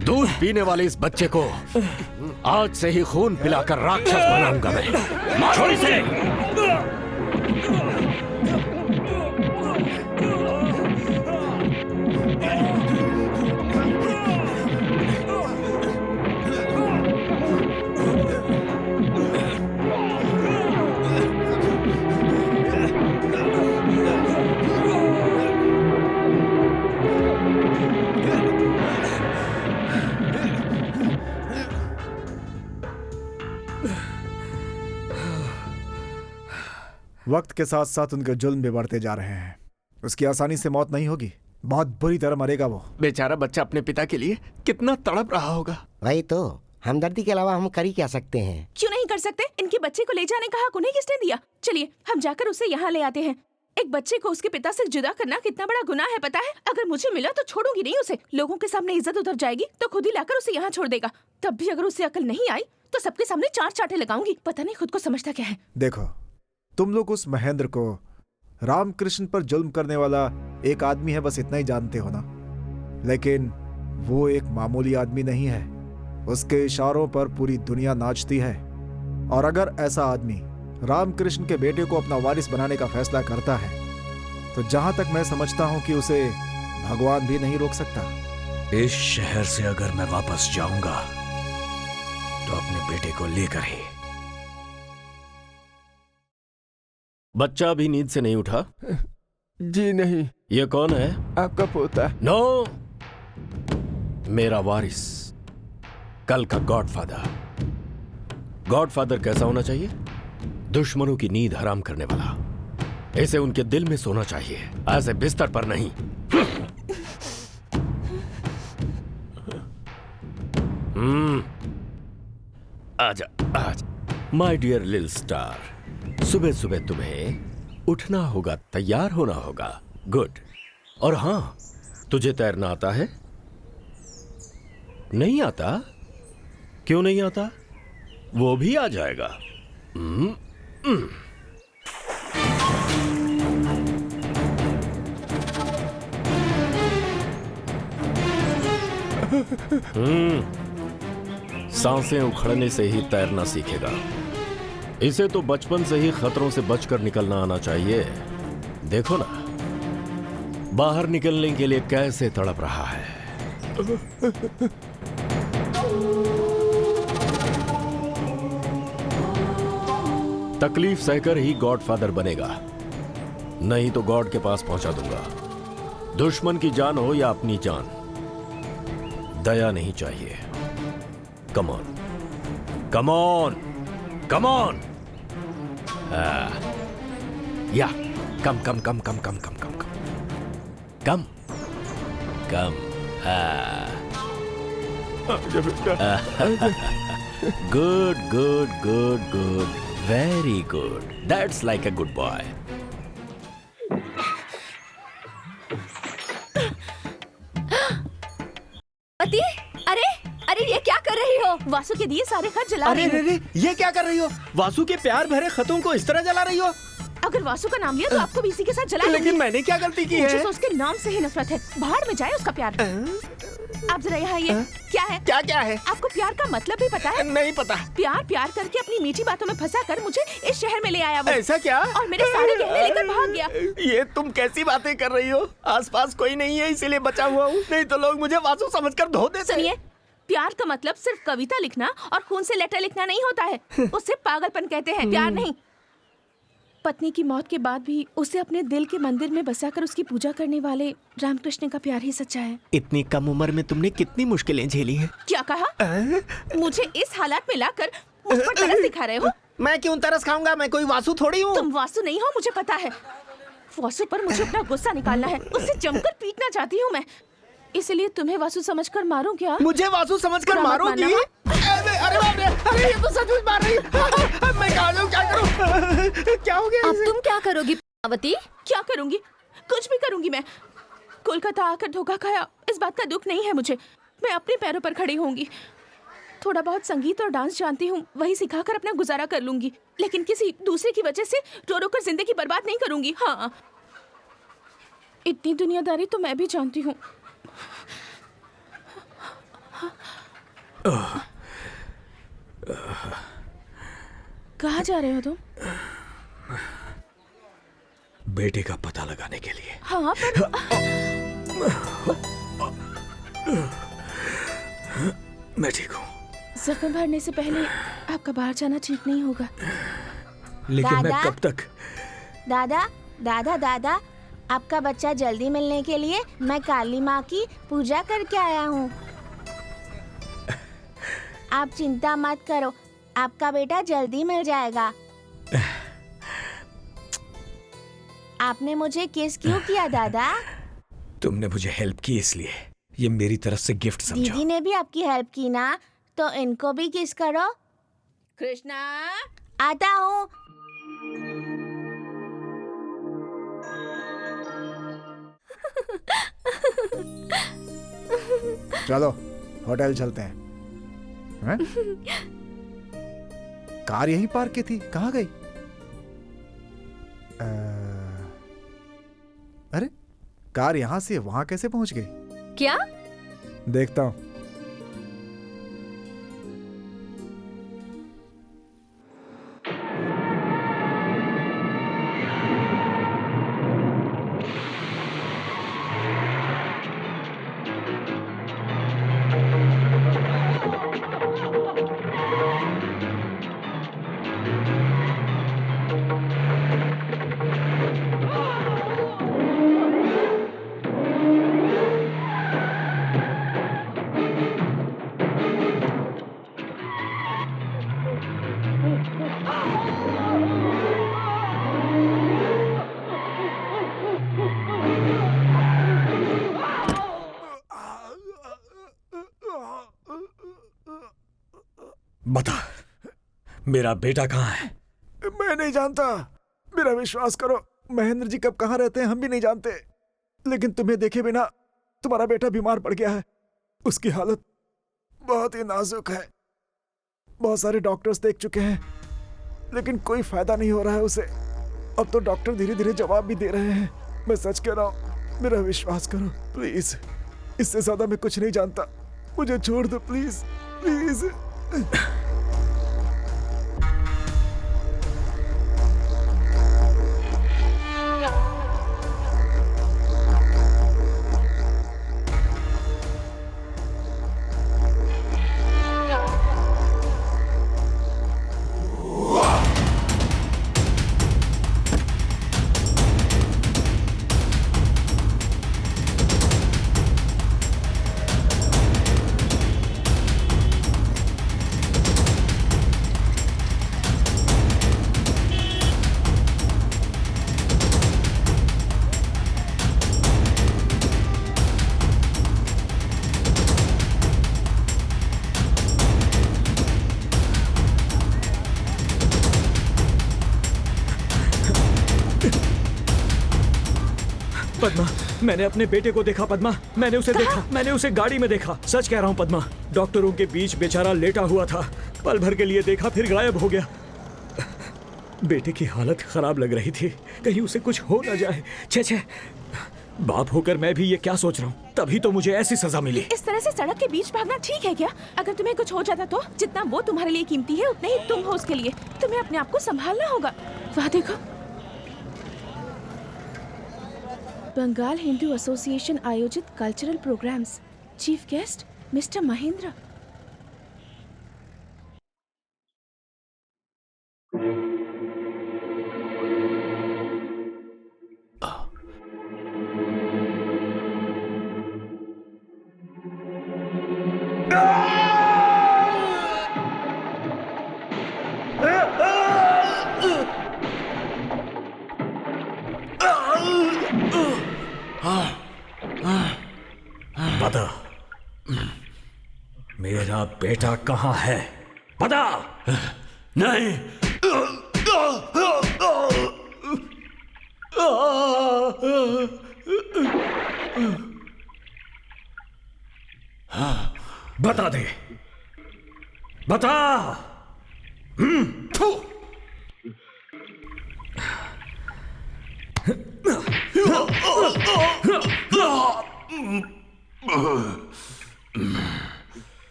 दूध पीने वाले इस बच्चे को आज से ही खून पिलाकर राक्षस बनाऊंगा मैं। मारो इसे। वक्त के साथ साथ उनके जुल्म भी बढ़ते जा रहे हैं। उसकी आसानी से मौत नहीं होगी, बहुत बुरी तरह मरेगा वो। बेचारा बच्चा अपने पिता के लिए कितना तड़प रहा होगा। वही तो, हमदर्दी के अलावा हम कर ही क्या सकते हैं? क्यों नहीं कर सकते? इनके बच्चे को ले जाने का हक उन्हें किसने दिया? चलिए हम जाकर उसे यहाँ ले आते हैं। एक बच्चे को उसके पिता से जुदा करना कितना बड़ा गुनाह है पता है? अगर मुझे मिला तो छोड़ूंगी नहीं उसे। लोगों के सामने इज्जत उतर जाएगी तो खुद ही लाकर उसे यहाँ छोड़ देगा। तब भी अगर उसे अकल नहीं आई तो सबके सामने 4 चांटे लगाऊंगी। पता नहीं खुद को समझता क्या है। देखो, तुम लोग उस महेंद्र को रामकृष्ण पर जुल्म करने वाला एक आदमी है, बस इतना ही जानते हो ना। लेकिन वो एक मामूली आदमी नहीं है। उसके इशारों पर पूरी दुनिया नाचती है। और अगर ऐसा आदमी रामकृष्ण के बेटे को अपना वारिस बनाने का फैसला करता है तो जहां तक मैं समझता हूं कि उसे भगवान भी नहीं रोक सकता। इस शहर से अगर मैं वापस जाऊंगा तो अपने बेटे को लेकर ही। बच्चा अभी नींद से नहीं उठा? जी नहीं। ये कौन है? आपका पोता। नो, मेरा वारिस, कल का गॉडफादर। गॉडफादर कैसा होना चाहिए? दुश्मनों की नींद हराम करने वाला। इसे उनके दिल में सोना चाहिए, ऐसे बिस्तर पर नहीं। आजा आजा माय डियर लिटिल स्टार। सुबह सुबह तुम्हें उठना होगा, तैयार होना होगा। गुड। और हां, तुझे तैरना आता है? नहीं आता? क्यों नहीं आता? वो भी आ जाएगा। सांसें उखड़ने से ही तैरना सीखेगा। इसे तो बचपन से ही खतरों से बचकर निकलना आना चाहिए। देखो ना, बाहर निकलने के लिए कैसे तड़प रहा है। तकलीफ सहकर ही गॉडफादर बनेगा, नहीं तो गॉड के पास पहुंचा दूंगा। दुश्मन की जान हो या अपनी जान, दया नहीं चाहिए। Come on, come on, come on. या come come come come come come come come come. Good good good good, very good. That's like a good boy. अति, अरे अरे ये क्या कर रही हो? वासु के दिए सारे खत जला रही हो। अरे ये क्या कर रही हो? वासु के प्यार भरे खतों को इस तरह जला रही हो? अगर वासु का नाम लिया तो आपको भी इसी के साथ जला लेकिन दूंगी। मैंने क्या गलती की मुझे है? तो उसके नाम से ही नफरत है। बाहर में जाए उसका प्यार। आप जरा यहाँ आइए। क्या है? क्या क्या है? आपको प्यार का मतलब भी पता है? नहीं पता। प्यार प्यार करके अपनी मीठी बातों में फंसा कर मुझे इस शहर में ले आया वो। ऐसा क्या? और मेरे सारे गहने लेकर भाग गया। ये तुम कैसी बातें कर रही हो? आसपास कोई नहीं है इसीलिए बचा हुआ हूँ, नहीं तो लोग मुझे वासु समझकर धो देते। सुनिए, प्यार का मतलब सिर्फ कविता लिखना और खून से लेटर लिखना नहीं होता है। उससे पागलपन कहते हैं, प्यार नहीं। पत्नी की मौत के बाद भी उसे अपने दिल के मंदिर में बसाकर उसकी पूजा करने वाले रामकृष्ण का प्यार ही सच्चा है। इतनी कम उम्र में तुमने कितनी मुश्किलें झेली हैं। क्या कहा? मुझे इस हालात में लाकर मुझ पर तरस दिखा रहे हो? मैं क्यों तरस खाऊंगा? मैं कोई वासु थोड़ी हूँ। तुम वासु नहीं हो, मुझे पता है। वासु पर मुझे अपना गुस्सा निकालना है। उससे जमकर पीटना चाहती हूँ मैं, इसलिए तुम्हें वासु समझकर मारूं क्या? मुझे वासु समझकर मारोगी? अरे बाप रे, अरे ये तो सचमुच मार रही है। मैं कहाँ जाऊँ, क्या करूँ? क्या हो गया? अब तुम क्या करोगी पद्मावती? क्या करूंगी? कुछ भी करूंगी मैं। कोलकाता आकर धोखा खाया, इस बात का दुख नहीं है मुझे। मैं अपने पैरों पर खड़ी होंगी। थोड़ा बहुत संगीत और डांस जानती हूँ, वही सिखाकर अपना गुजारा कर लूंगी, लेकिन किसी दूसरे की वजह से रो रो कर जिंदगी बर्बाद नहीं करूंगी। हाँ, इतनी दुनियादारी तो मैं भी जानती हूँ। कहाँ जा रहे हो तुम? बेटे का पता लगाने के लिए। हाँ, पर मैं ठीक हूँ। जख्म भरने से पहले आपका बाहर जाना ठीक नहीं होगा। लेकिन मैं दादा? कब तक? दादा दादा दादा, आपका बच्चा जल्दी मिलने के लिए मैं काली माँ की पूजा करके आया हूँ। आप चिंता मत करो, आपका बेटा जल्दी मिल जाएगा। आपने मुझे किस क्यों किया दादा? तुमने मुझे हेल्प की इसलिए, ये मेरी तरफ से गिफ्ट समझो। दीदी ने भी आपकी हेल्प की ना, तो इनको भी किस करो। कृष्णा, आता हूँ। चलो होटल चलते हैं। हैं? कार यहीं पार्क की थी, कहाँ गई? अरे कार यहां से वहां कैसे पहुंच गई? क्या? देखता हूं। बता, मेरा बेटा कहाँ है? मैं नहीं जानता, मेरा विश्वास करो। महेंद्र जी कब कहाँ रहते हैं हम भी नहीं जानते, लेकिन तुम्हें देखे बिना तुम्हारा बेटा बीमार पड़ गया है। उसकी हालत बहुत ही नाजुक है। बहुत सारे डॉक्टर्स देख चुके हैं, लेकिन कोई फायदा नहीं हो रहा है उसे। अब तो डॉक्टर धीरे धीरे जवाब भी दे रहे हैं। मैं सच कह रहा हूँ, मेरा विश्वास करो प्लीज। इससे ज्यादा मैं कुछ नहीं जानता, मुझे छोड़ दो प्लीज प्लीज। पद्मा, मैंने अपने बेटे को देखा। पद्मा, मैंने उसे देखा, मैंने उसे गाड़ी में देखा। सच कह रहा हूँ पद्मा, डॉक्टरों के बीच बेचारा लेटा हुआ था। पल भर के लिए देखा, फिर गायब हो गया। बेटे की हालत खराब लग रही थी, कहीं उसे कुछ हो ना जाए। छे, बाप होकर मैं भी ये क्या सोच रहा हूँ, तभी तो मुझे ऐसी सजा मिली। इस तरह से सड़क के बीच भागना ठीक है क्या? अगर तुम्हें कुछ हो जाता तो जितना वो तुम्हारे लिए कीमती है उतने ही तुम हो उसके लिए। तुम्हें अपने आप को संभालना होगा। वहाँ देखो, बंगाल हिंदू एसोसिएशन आयोजित cultural programmes, chief guest mister Mahendra. बता, मेरा बेटा कहाँ है? बता। नहीं। बता दे, बता। थू।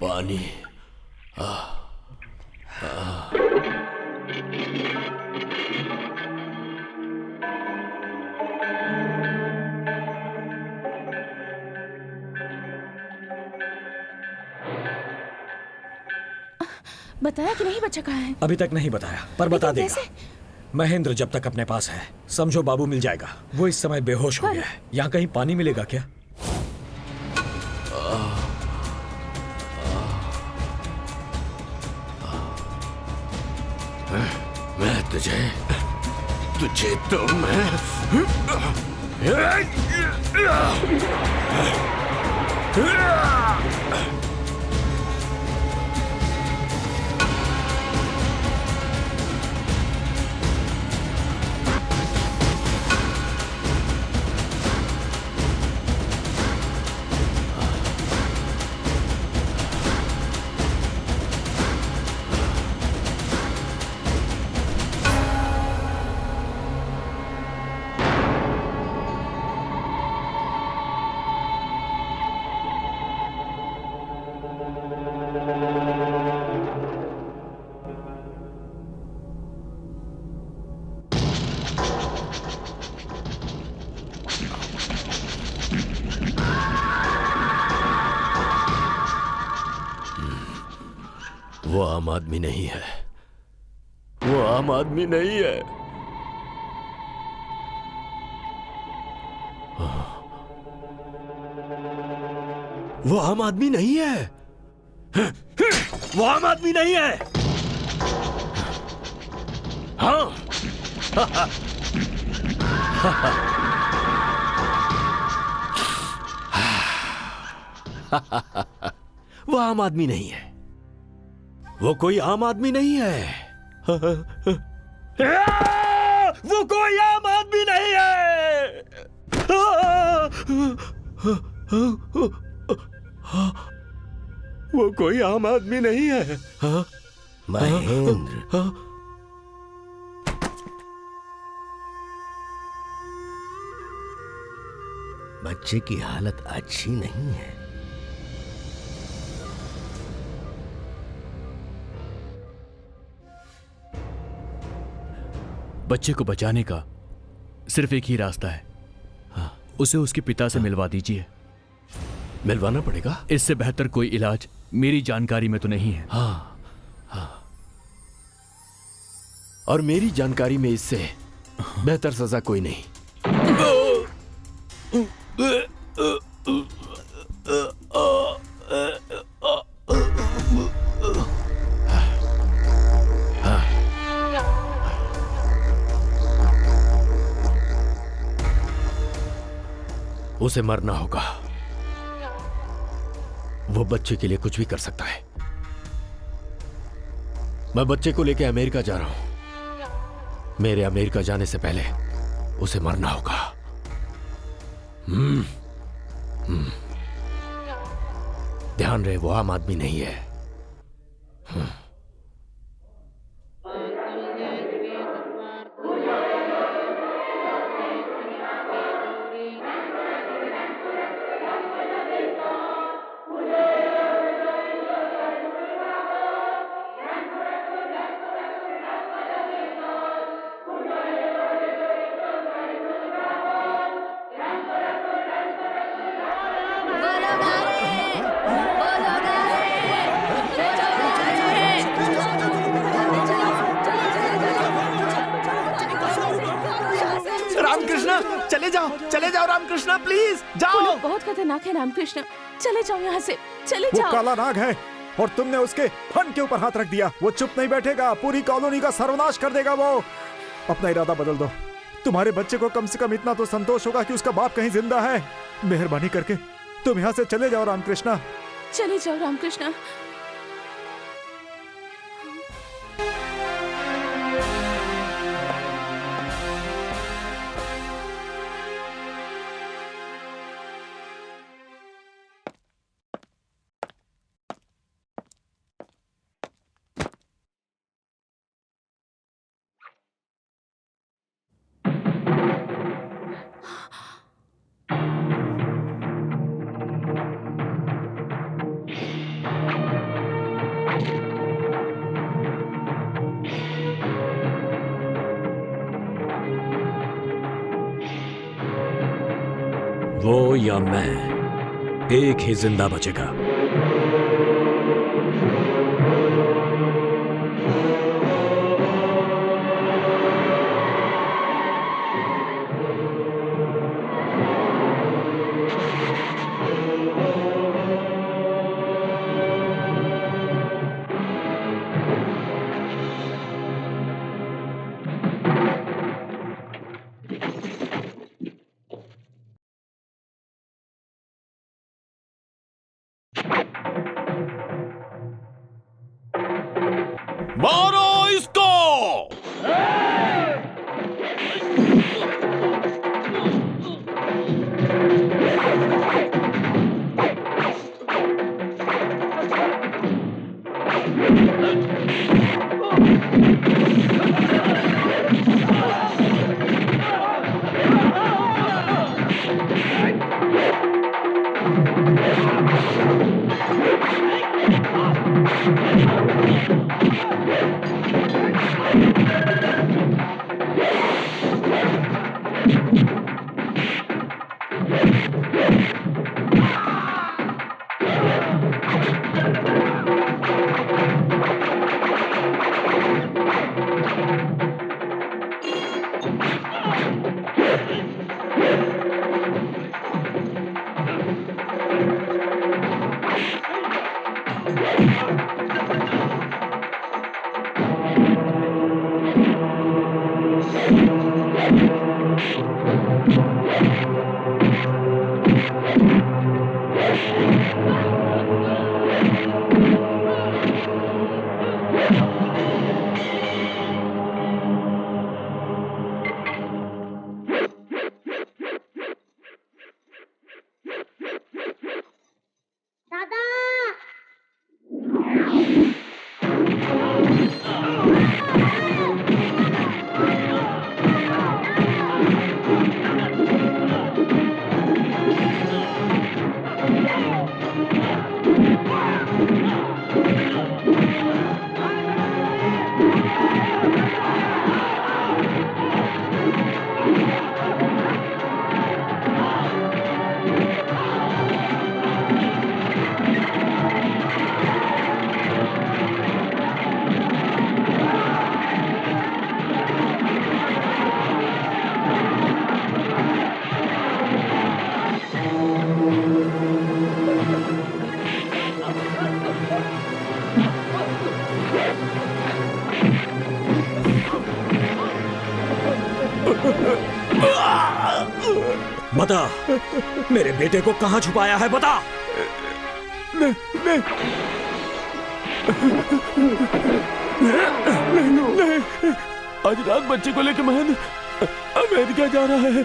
पानी। बताया कि नहीं बच्चा कहाँ है? अभी तक नहीं बताया, पर बता लेकिन देगा। कैसे? महेंद्र जब तक अपने पास है, समझो बाबू मिल जाएगा। वो इस समय बेहोश हो गया है। यहाँ कहीं पानी मिलेगा क्या? मैं तुझे तो मैं वो आम आदमी नहीं है। वो आम आदमी नहीं है। वो आम आदमी नहीं है। वो आम आदमी नहीं है। हाँ। वो आम आदमी नहीं है। वो कोई आम आदमी नहीं है। वो कोई आम आदमी नहीं है। वो कोई आम आदमी नहीं है। महेंद्र, बच्चे की हालत अच्छी नहीं है। बच्चे को बचाने का सिर्फ एक ही रास्ता है। उसे उसके पिता से मिलवा दीजिए। मिलवाना पड़ेगा? इससे बेहतर कोई इलाज मेरी जानकारी में तो नहीं है। हाँ, हाँ। और मेरी जानकारी में इससे बेहतर सजा कोई नहीं। उसे मरना होगा। वो बच्चे के लिए कुछ भी कर सकता है। मैं बच्चे को लेकर अमेरिका जा रहा हूं। मेरे अमेरिका जाने से पहले उसे मरना होगा। ध्यान रहे, वो आम आदमी नहीं है। चले जाओ रामकृष्णा, प्लीज जाओ। वो लोग बहुत खतरनाक है रामकृष्ण, चले जाओ यहाँ से, चले वो जाओ। काला नाग है और तुमने उसके फन के ऊपर हाथ रख दिया। वो चुप नहीं बैठेगा, पूरी कॉलोनी का सर्वनाश कर देगा। वो अपना इरादा बदल दो। तुम्हारे बच्चे को कम से कम इतना तो संतोष होगा कि उसका बाप कहीं जिंदा है। मेहरबानी करके तुम यहाँ से चले जाओ रामकृष्णा। चले जाओ रामकृष्णा। वो या मैं, एक ही जिंदा बचेगा। मारो इसको। बता, मेरे बेटे को कहां छुपाया है, बता। नहीं, आज रात बच्चे को लेकर महन अमेरिका जा रहा है।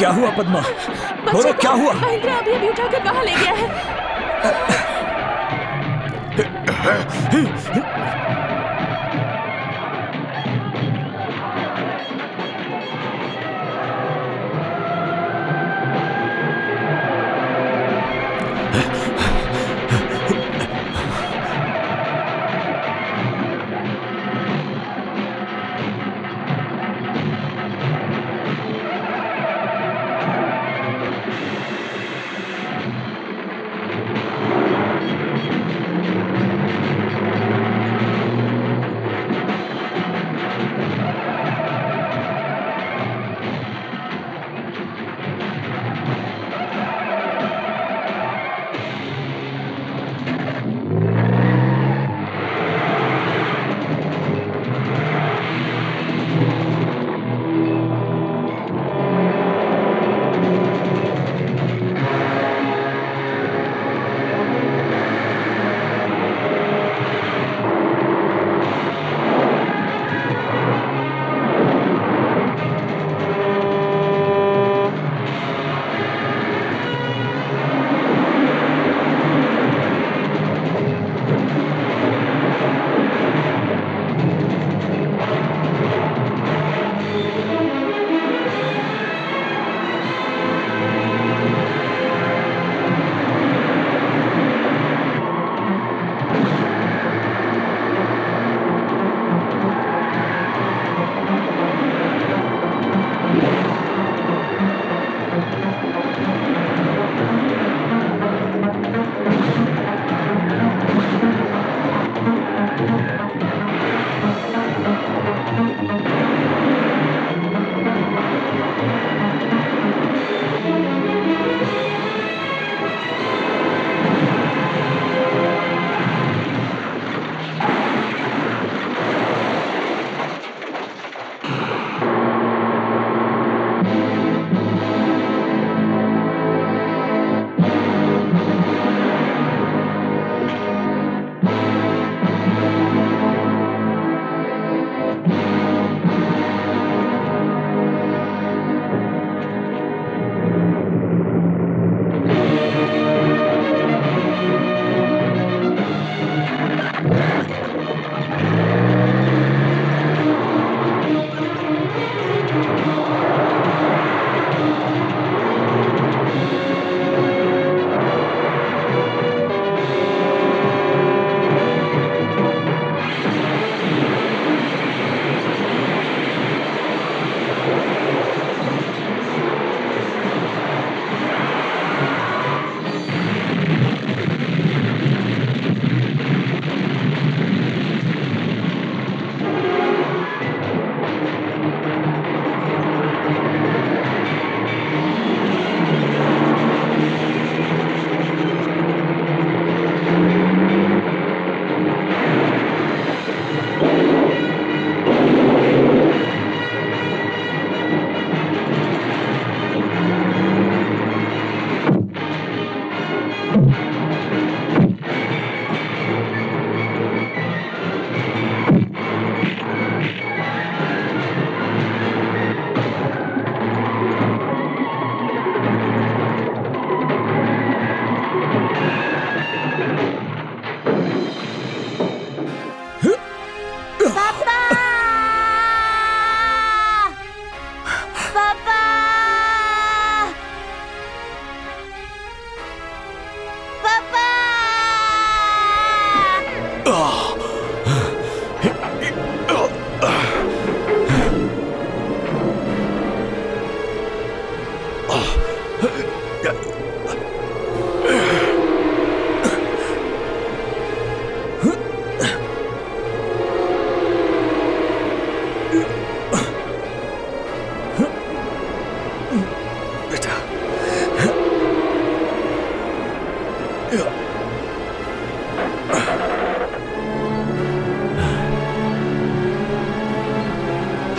क्या हुआ पद्मा? बच्चे बोलो को क्या हुआ? महेंद्र अभी अभी उठाकर बाहर ले गया है।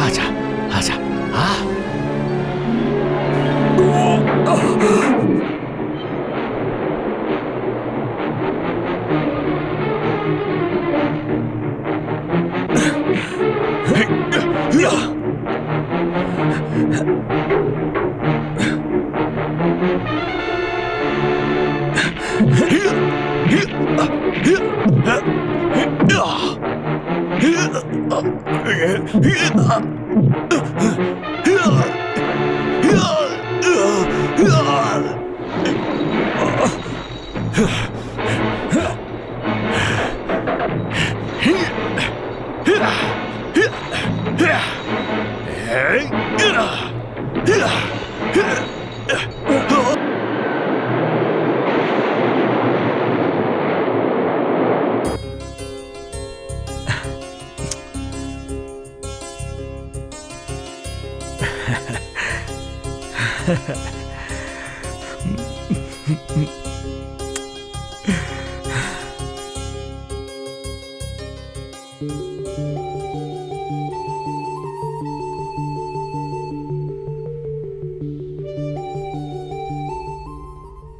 आजा आजा हाँ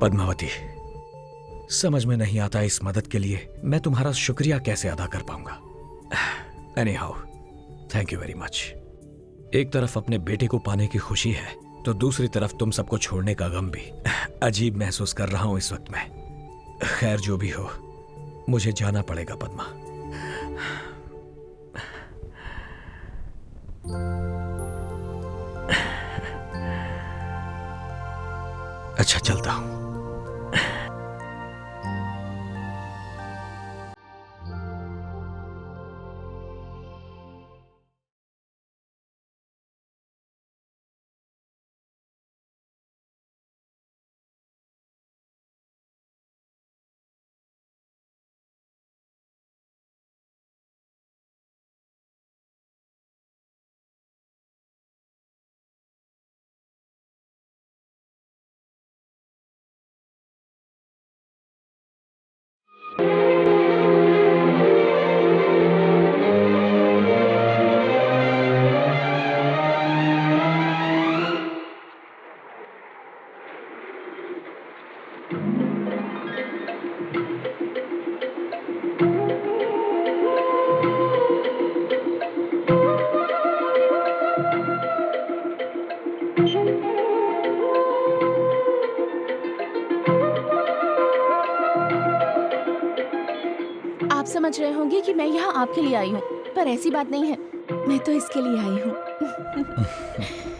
पद्मावती, समझ में नहीं आता इस मदद के लिए मैं तुम्हारा शुक्रिया कैसे अदा कर पाऊंगा। Anyhow, thank you very much. एक तरफ अपने बेटे को पाने की खुशी है तो दूसरी तरफ तुम सबको छोड़ने का गम भी। अजीब महसूस कर रहा हूं इस वक्त मैं। खैर जो भी हो, मुझे जाना पड़ेगा पद्मा। अच्छा चलता हूं। आप समझ रहे होंगे कि मैं यहाँ आपके लिए आई हूँ, पर ऐसी बात नहीं है। मैं तो इसके लिए आई हूँ।